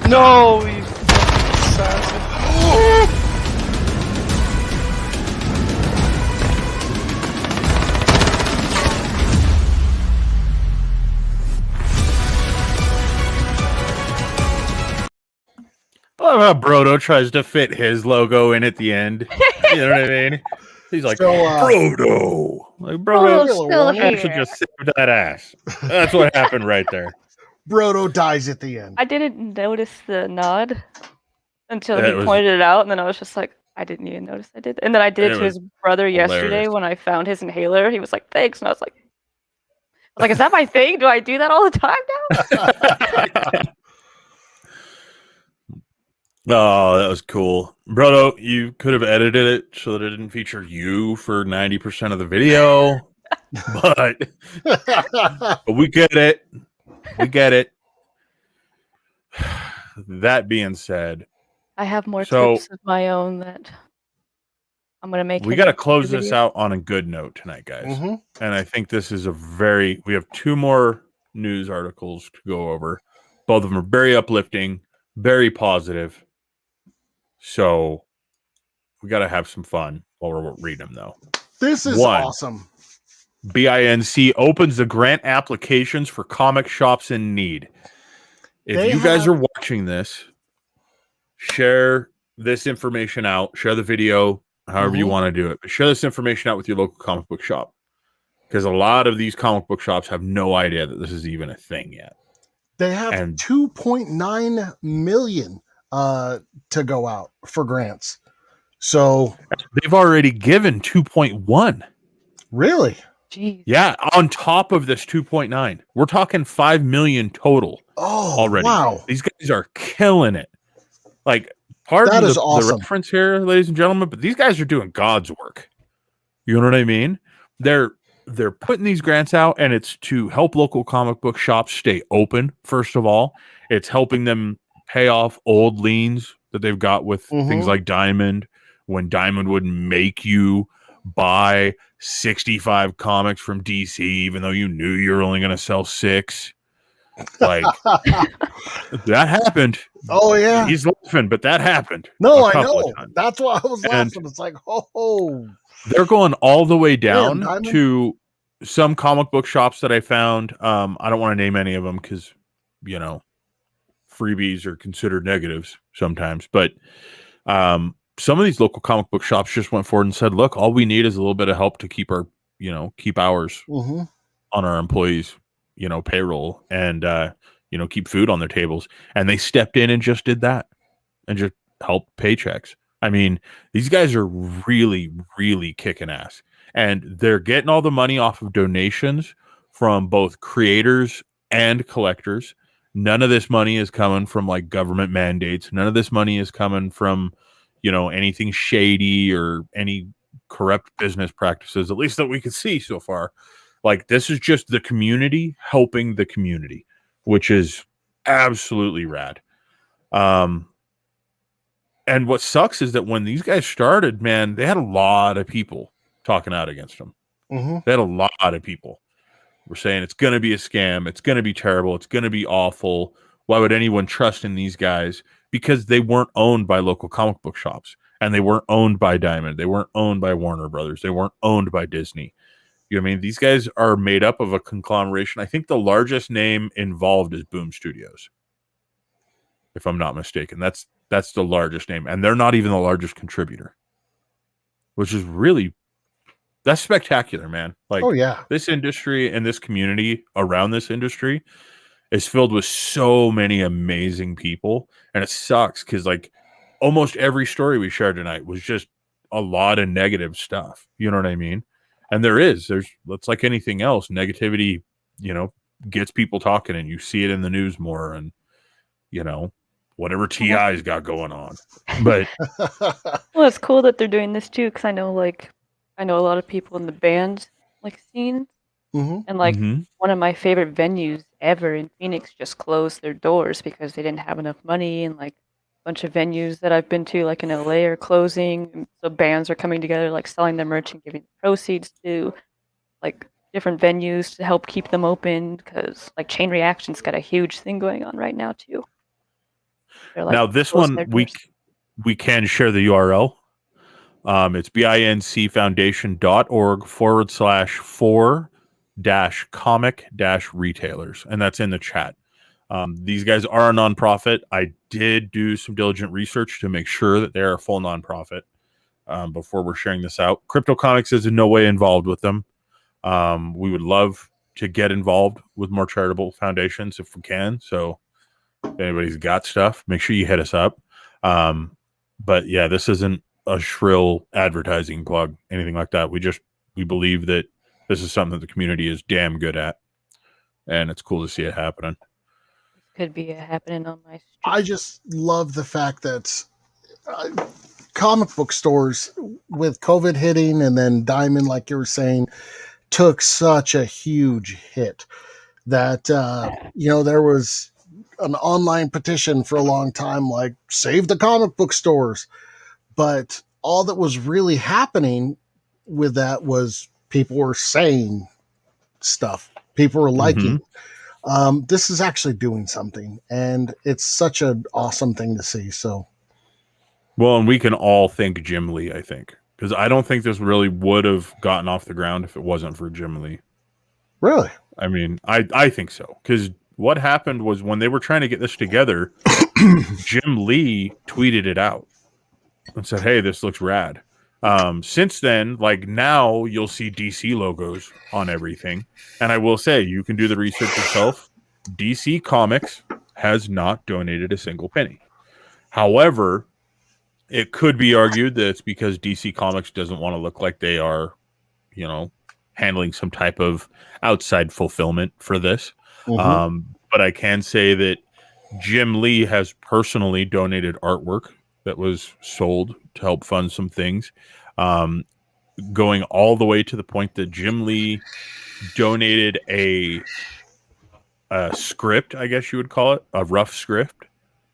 No, you assassin. I love how Brodo tries to fit his logo in at the end. You know what I mean? He's like, So, Brodo. Like, Brodo's Brodo still should here. just save that ass. That's what happened right there. Brodo dies at the end. I didn't notice the nod until That he was- pointed it out, and then I was just like, I didn't even notice I did. And then I did It it to was his brother yesterday hilarious. when I found his inhaler. He was like, "Thanks," and I was like, "Is that my thing? Do I do that all the time now?" Oh, that was cool. Brodo, you could have edited it so that it didn't feature you for 90% of the video. but we get it. We get it. That being said, I have more So- tips of my own that I'm gonna make. we him got to into the close this video. out on a good note tonight, guys. Mhm. And I think this is we have 2 more news articles to go over. Both of them are very uplifting, very positive. So we got to have some fun while we're reading them, though. This is One. awesome. BINC opens the grant applications for comic shops in need. If They you guys have- are watching this, share this information out, share the video, however you Mhm. want to do it. But share this information out with your local comic book shop. Because a lot of these comic book shops have no idea that this is even a thing yet. They have And- 2.9 million to go out for grants. So They've already given 2.1. really, Jeez. Yeah, on top of this 2.9. We're talking 5 million total oh already. wow, These guys are killing it. Like, pardon That is the awesome. reference here, ladies and gentlemen, but these guys are doing God's work. You know what I mean? They're putting these grants out, and it's to help local comic book shops stay open. First of all, it's helping them pay off old liens that they've got with things Mhm. like Diamond, when Diamond would make you buy 65 comics from DC, even though you knew you were only going to sell 6. Like, that happened. oh yeah. He's laughing, but that happened. No, a I couple of know. times. That's why I was And- laughing. It's like, oh, They're going all the way down Diamond. to some comic book shops that I found. I don't want to name any of them because, you know, freebies are considered negatives sometimes. But some of these local comic book shops just went forward and said, look, all we need is a little bit of help to keep hours mhm. on our employees, payroll, and keep food on their tables. And they stepped in and just did that and just helped paychecks. I mean, these guys are really, really kicking ass, and they're getting all the money off of donations from both creators and collectors. None of this money is coming from like government mandates. None of this money is coming from, anything shady or any corrupt business practices, at least that we could see so far. Like, this is just the community helping the community, which is absolutely rad. And what sucks is that when these guys started, man, they had a lot of people talking out against them. Mhm. They had a lot of people were saying it's going to be a scam. It's going to be terrible. It's going to be awful. Why would anyone trust in these guys? Because they weren't owned by local comic book shops, and they weren't owned by Diamond. They weren't owned by Warner Brothers. They weren't owned by Disney. You know what I mean? These guys are made up of a conglomeration. I think the largest name involved is Boom Studios, if I'm not mistaken. That's the largest name, and they're not even the largest contributor, which is really, that's spectacular, man. Like, Oh yeah. this industry and this community around this industry is filled with so many amazing people, and it sucks because like almost every story we shared tonight was just a lot of negative stuff. You know what I mean? And there's it's like anything else. Negativity, you know, gets people talking, and you see it in the news more, and you know, whatever TI's got going on. But Well, it's cool that they're doing this too, because I know a lot of people in the band scene, hmm and Mhm. one of my favorite venues ever in Phoenix just closed their doors because they didn't have enough money, and a bunch of venues that I've been to in LA are closing, and so bands are coming together selling their merch and giving the proceeds to different venues to help keep them open, because Chain Reaction's got a huge thing going on right now too. They're now this closing one their doors. we can share the URL. It's bincfoundation.org/for-comic-retailers, and that's in the chat. These guys are a nonprofit. I did do some diligent research to make sure that they're a full nonprofit before we're sharing this out. Crypto Comics is in no way involved with them. We would love to get involved with more charitable foundations if we can. So if anybody's got stuff, make sure you hit us up. But yeah, this isn't a shrill advertising plug, anything like that. We believe that this is something that the community is damn good at, and it's cool to see it happening. Could be happening on my street. I just love the fact that comic book stores, with COVID hitting and then Diamond, like you were saying, took such a huge hit that there was an online petition for a long time, like save the comic book stores. But all that was really happening with that was people were saying stuff, people were liking. This is actually doing something, and it's such an awesome thing to see. So, well, and we can all thank Jim Lee, I think, because I don't think this really would have gotten off the ground if it wasn't for Jim Lee. really, I mean, I think so, because what happened was when they were trying to get this together, Jim Lee tweeted it out and said, "Hey, this looks rad." Since then, now you'll see DC logos on everything. And I will say, you can do the research yourself. DC Comics has not donated a single penny. However, it could be argued that it's because DC Comics doesn't want to look like they are, handling some type of outside fulfillment for this. But I can say that Jim Lee has personally donated artwork that was sold to help fund some things, going all the way to the point that Jim Lee donated a script, I guess you would call it, a rough script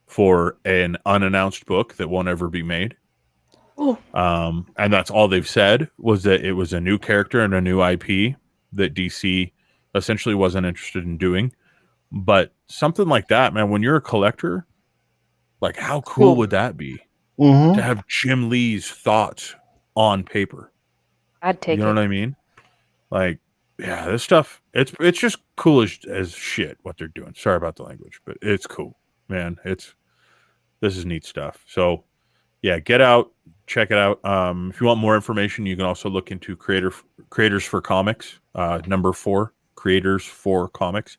for an unannounced book that won't ever be made. And that's all they've said, was that it was a new character and a new IP that DC essentially wasn't interested in doing. But something like that, man, when you're a collector, how cool would that be to have Jim Lee's thoughts on paper? I'd take it. You know what I mean? Yeah, this stuff, it's just cool as shit what they're doing. Sorry about the language, but it's cool, man. This is neat stuff. So yeah, get out, check it out. If you want more information, you can also look into Creators for Comics, number 4, Creators for Comics.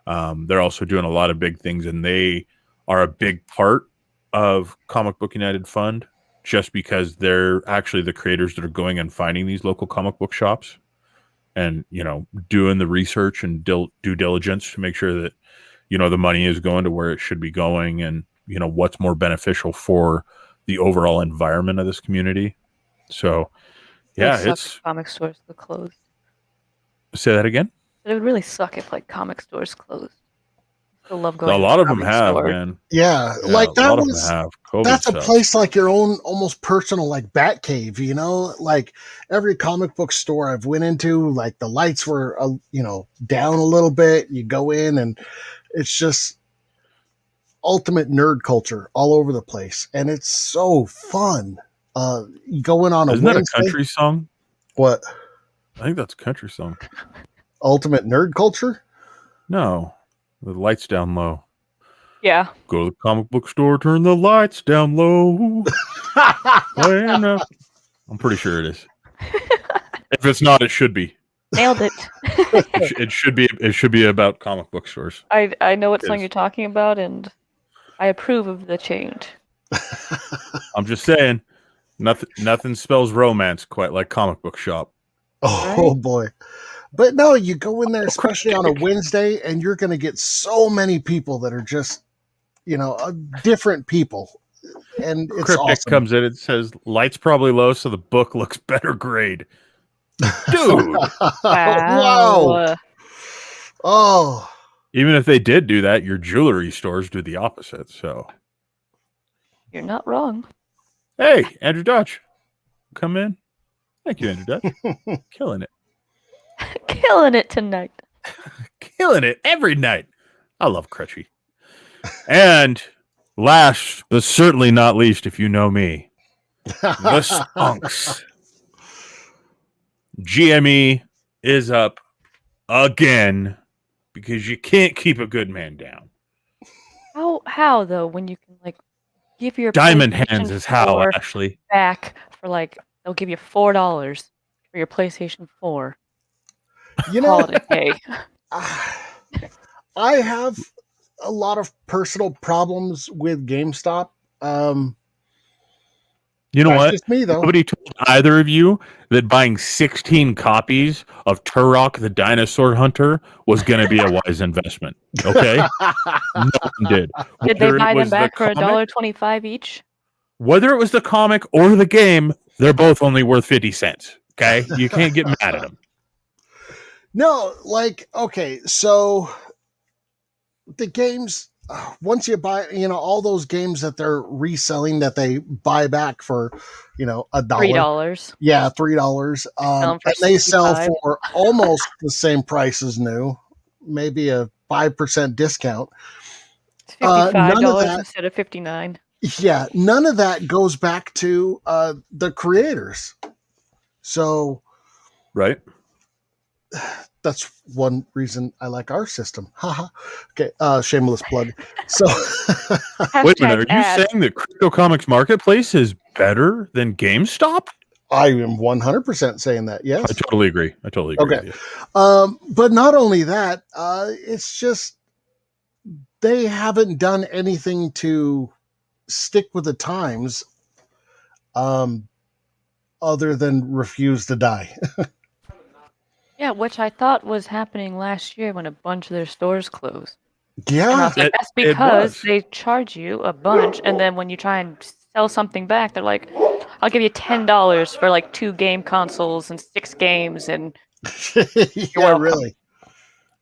They're also doing a lot of big things, and they are a big part of Comic Book United Fund, just because they're actually the creators that are going and finding these local comic book shops and, doing the research and due diligence to make sure that, the money is going to where it should be going, and, what's more beneficial for the overall environment of this community. So yeah, It would suck if comic stores were closed. Say that again. It would really suck if comic stores closed. I still love going. A to lot the of them comic have, store. man. yeah, A lot that of was. them have. COVID That's a sucks. place like your own almost personal bat cave, every comic book store I've went into, the lights were down a little bit. You go in and it's just ultimate nerd culture all over the place, and it's so fun. Going on a Isn't that a Wednesday. country song? What? I think that's a country song. Ultimate nerd culture? No, the lights down low. Yeah. Go to the comic book store, turn the lights down low. Playing up. I'm pretty sure it is. If it's not, it should be. Nailed it. It should be. It should be about comic book stores. I know what song Yes. you're talking about, and I approve of the change. I'm just saying, nothing spells romance quite like comic book shop. Oh boy. But no, you go in there, especially on a Wednesday, and you're going to get so many people that are just, different people. And it's Cryptic awesome. comes in and says, lights probably low, so the book looks better grade. Dude, Wow. Oh, even if they did do that, your jewelry stores do the opposite. So, You're not wrong. hey, Andrew Dutch, come in. Thank you, Andrew Dutch. Killing it. Killing it tonight. Killing it every night. I love Crutchy. And last, but certainly not least, if you know me, the Skunks. GME is up again because you can't keep a good man down. How though, when you can give your Diamond PlayStation hands is how, 4 Ashley. back for they'll give you $4 for your PlayStation 4. Call it a day. I have a lot of personal problems with GameStop. You know That's what? just me, though. Nobody told either of you that buying 16 copies of Turok the Dinosaur Hunter was going to be a wise investment. Okay? No one did. Did they Whether it buy them was the back for comic- $1.25 each? Whether it was the comic or the game, they're both only worth 50 cents. Okay? You can't get mad at them. No, okay, so the games, once you buy, all those games that they're reselling that they buy back for, $1. $3. Yeah, $3. them for And they sell $65. for almost the same price as new, maybe a 5% discount. It's none of $55 that- instead of $59. Yeah, none of that goes back to the creators. So Right? that's one reason I like our system. Haha. Okay, shameless plug. So Wait a minute. Are you Ad. saying that Crypto Comics Marketplace is better than GameStop? I am 100% saying that. Yes. I totally agree. Okay. with you. But not only that, it's just they haven't done anything to stick with the times, other than refuse to die. Yeah, which I thought was happening last year when a bunch of their stores closed. And I Yeah. was like, It- that's it because was. they charge you a bunch, and then when you try and sell something back, they're like, I'll give you $10 for 2 game consoles and 6 games, and Yeah, welcome. really.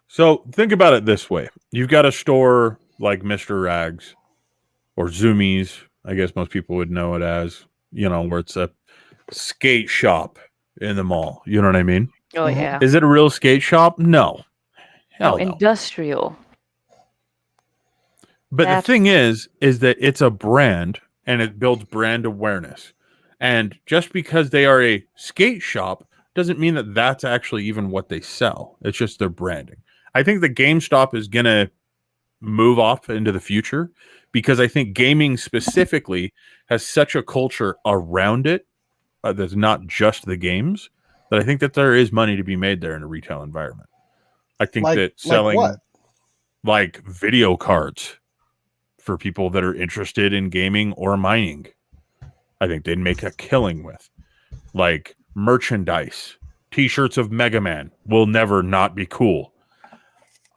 So think about it this way. You've got a store like Mr. Rags or Zoomies, I guess most people would know it as, where it's a skate shop in the mall. You know what I mean? oh Mhm. yeah, Is it a real skate shop? No. Hell no. industrial. But the That's- thing is that it's a brand and it builds brand awareness. And just because they are a skate shop doesn't mean that that's actually even what they sell. It's just their branding. I think the GameStop is going to move off into the future because I think gaming specifically has such a culture around it that's not just the games, that I think that there is money to be made there in a retail environment. I think that selling what? like video cards for people that are interested in gaming or mining, I think they'd make a killing with. Like merchandise, t-shirts of Mega Man will never not be cool.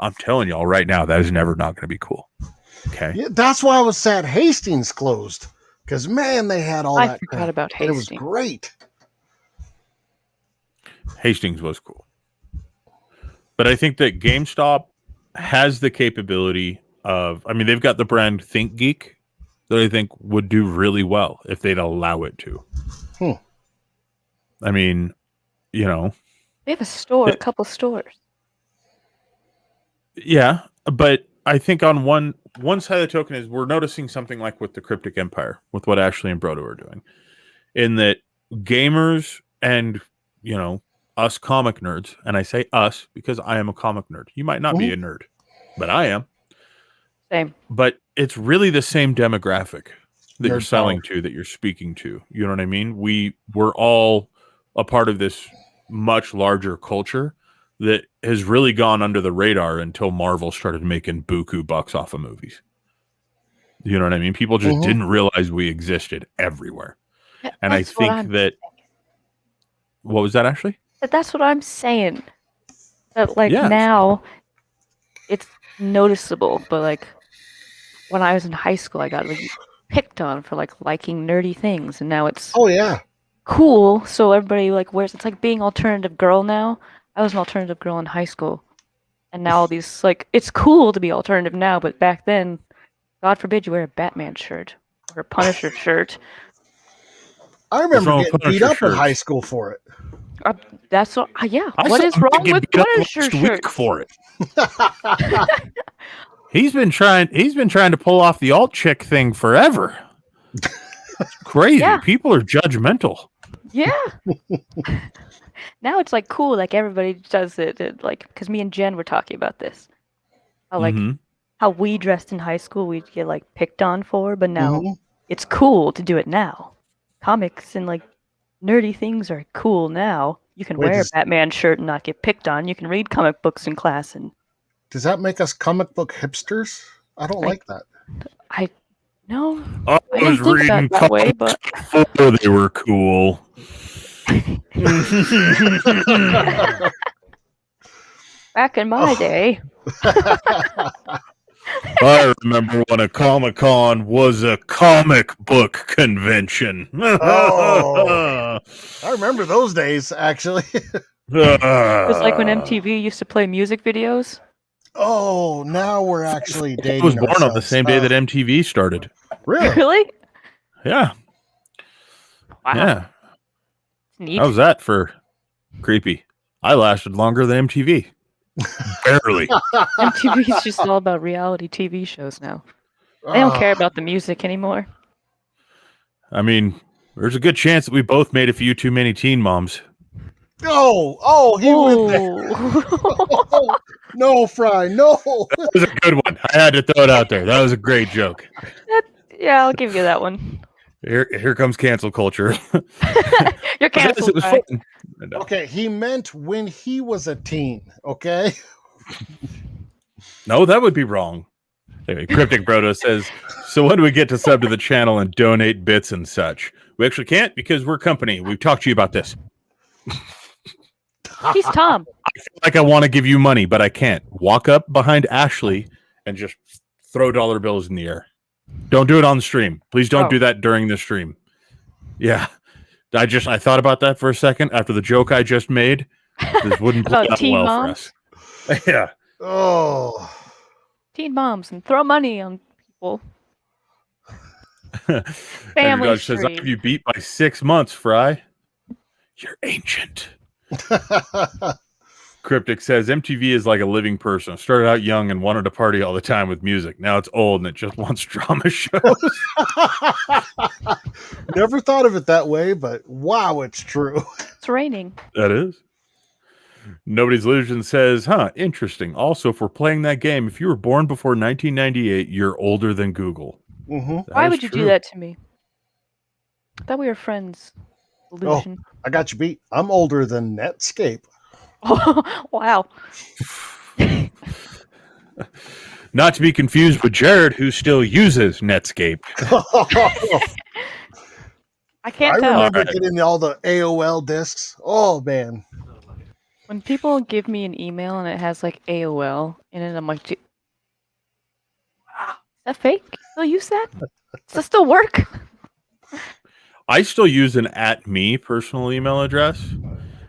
I'm telling y'all right now, that is never not going to be cool. Okay. Yeah, that's why I was sad Hastings closed. Because, man, they had all I that forgot crap. about And it was Hastings. great. Hastings was cool. But I think that GameStop has the capability of, they've got the brand ThinkGeek that I think would do really well if they'd allow it to. They have a couple stores. Yeah, but I think on one side of the token is we're noticing something like with the Cryptic Empire, with what Ashley and Brodo are doing, in that gamers and us comic nerds, and I say us because I am a comic nerd. You might not be a nerd, but I am. Same. But it's really the same demographic that you're Nerd selling power. to, that you're speaking to. You know what I mean? We're all a part of this much larger culture that has really gone under the radar until Marvel started making buku bucks off of movies. You know what I mean? People just didn't realize we existed everywhere. And I think that... What was that, Ashley? That's what I'm saying. That Yeah. now it's noticeable, but like when I was in high school, I got picked on for liking nerdy things, and now it's Oh yeah. cool. So everybody wears. It's like being alternative girl now. I was an alternative girl in high school, and now all these it's cool to be alternative now, but back then, God forbid you wear a Batman shirt or a Punisher shirt. I wrong remember with getting beat Punisher up in shirts? high school for it. That's what. Yeah. I What saw is him wrong get with beat up Punisher last week shirts? for it. He's been trying to pull off the alt chick thing forever. It's crazy. Yeah. People are judgmental. Yeah. Now it's cool, everybody does it, because me and Jen were talking about this. How Mhm. how we dressed in high school, we'd get picked on for, but now Mhm. it's cool to do it now. Comics and nerdy things are cool now. You can Wait, wear a does- Batman shirt and not get picked on. You can read comic books in class, and Does that make us comic book hipsters? I don't like that. no, I I didn't was think about reading it that way, comics but before they were cool. back in my day, I remember when a Comic-Con was a comic book convention. Oh. I remember those days, actually. it was like when MTV used to play music videos. Oh, now we're actually dating. I was born on the ourselves. same day that MTV started. Really? Really? Yeah. Wow. Yeah. Neat. How's that for creepy? I lasted longer than MTV. Barely. MTV is just all about reality TV shows now. They don't care about the music anymore. I mean, there's a good chance that we both made a few too many teen moms. Oh, he went there. Oh. No, Fry, no. That was a good one. I had to throw it out there. That was a great joke. Yeah, I'll give you that one. Here comes cancel culture. You're Yes, canceled. it was Ty. fun. And, Okay, he meant when he was a teen, okay? no, that would be wrong. Anyway, Cryptic Brodo says, so when do we get to sub to the channel and donate bits and such? We actually can't because we're company. We've talked to you about this. He's Tom. I feel like I want to give you money, but I can't. Walk up behind Ashley and just throw dollar bills in the air. Don't do it on the stream. Please don't Oh. do that during the stream. Yeah. I thought about that for a second after the joke I just made. This wouldn't play About out teen well moms? for us. Yeah. Oh. Teen moms and throw money on people. Andrew Family Dodge says, I stream. have you beat by 6 months, Fry. You're ancient. Cryptic says MTV is like a living person. Started out young and wanted to party all the time with music. Now it's old and it just wants drama shows. Never thought of it that way, but wow, it's true. It's raining. That is. Nobody's Illusion says, interesting. Also, if we're playing that game, if you were born before 1998, you're older than Google. Hmm. That Why is would you true. do that to me? I thought we were friends. Illusion. I got you beat. I'm older than Netscape. Wow. Not to be confused with Jared, who still uses Netscape. I can't I tell. remember getting all the AOL discs. Oh, man. When people give me an email and it has AOL in it, I'm like, is that fake? Still use that? Does that still work? I still use an @me personal email address,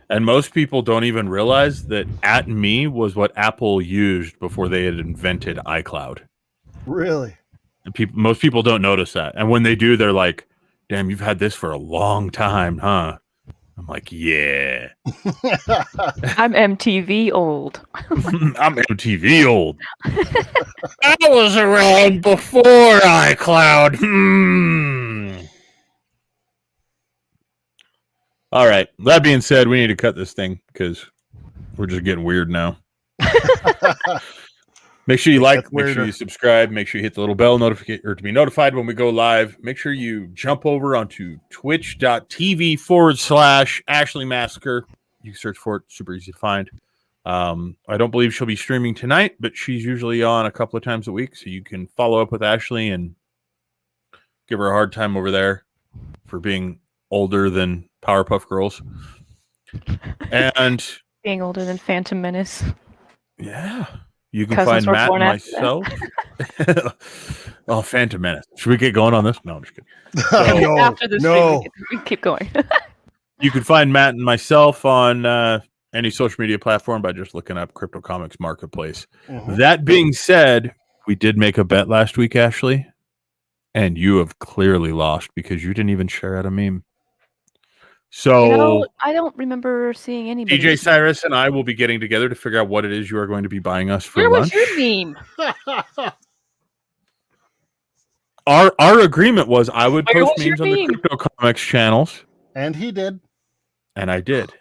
and most people don't even realize that @me was what Apple used before they had invented iCloud. Really? And most people don't notice that, and when they do, they're like, "Damn, you've had this for a long time, huh?" I'm like, yeah. I'm MTV old. I'm MTV old. I was around before iCloud. All right. That being said, we need to cut this thing because we're just getting weird now. Make sure you like, make sure you subscribe, make sure you hit the little bell notification or to be notified when we go live. Make sure you jump over onto twitch.tv/Ashley Massacre. You can search for it, super easy to find. I don't believe she'll be streaming tonight, but she's usually on a couple of times a week, so you can follow up with Ashley and give her a hard time over there for being older than Powerpuff Girls. And Being older than Phantom Menace. yeah. You can Cousins find were Matt and born after myself. Oh, Phantom Menace. Should we get going on this? No, I'm just kidding. No, After this no. stream, we keep going. You can find Matt and myself on any social media platform by just looking up Crypto Comics Marketplace. Mhm. That being said, we did make a bet last week, Ashley, and you have clearly lost because you didn't even share out a meme. So I don't remember seeing anybody. DJ Cyrus and I will be getting together to figure out what it is you are going to be buying us for Where lunch. was your meme? Our agreement was I would Where post was your memes on the meme? Crypto Comics channels, And he did. and I did.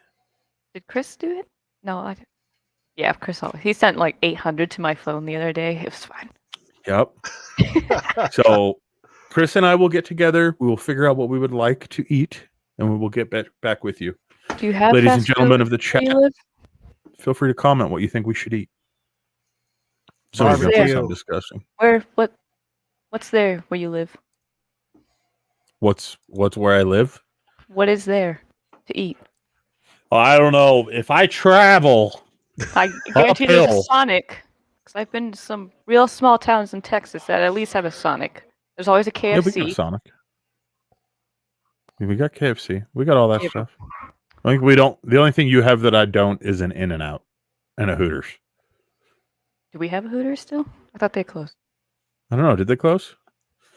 Did Chris do it? No, I didn't. Yeah, Chris always. He sent like 800 to my phone the other day. It was fine. Yep. So Chris and I will get together. We will figure out what we would like to eat, and we will get back with you. Do you have Ladies and fast gentlemen food of the where chat, you live? feel free to comment what you think we should eat. Somebody's going to put Barbecue. something disgusting. What's there where you live? What's where I live? What is there to eat? Oh, I don't know. If I travel, I guarantee there's a Uphill. Sonic. Because I've been to some real small towns in Texas that at least have a Sonic. There's always a yeah, we got KFC. Sonic. We got KFC. We got all that Yeah. stuff. I think we don't. The only thing you have that I don't is an In-N-Out and a Hooters. Do we have a Hooters still? I thought they closed. I don't know. Did they close?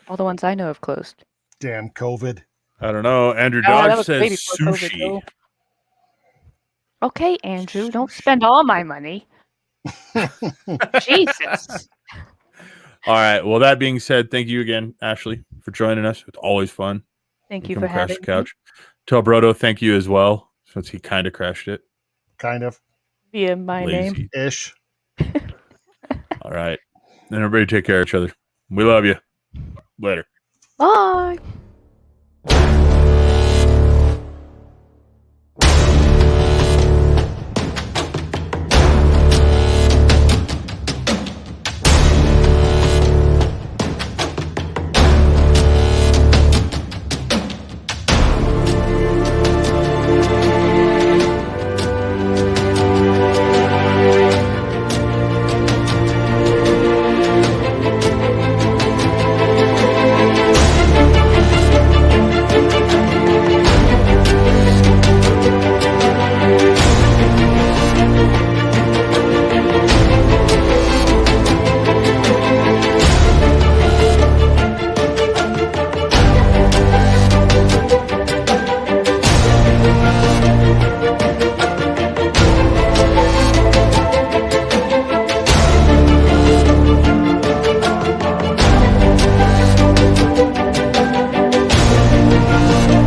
All the ones I know have closed. Damn COVID. I don't know. Andrew Ah, that Dodge was way says before COVID, sushi. though. Okay, Andrew, don't spend all my money. Jesus. All right. Well, that being said, thank you again, Ashley, for joining us. It's always fun. Thank you Come for crash having the couch. Tell Brodo thank you as well, since he kind of crashed it. Kind of me via my name. Lazy. ish. All right. And everybody take care of each other. We love you. Later. Bye.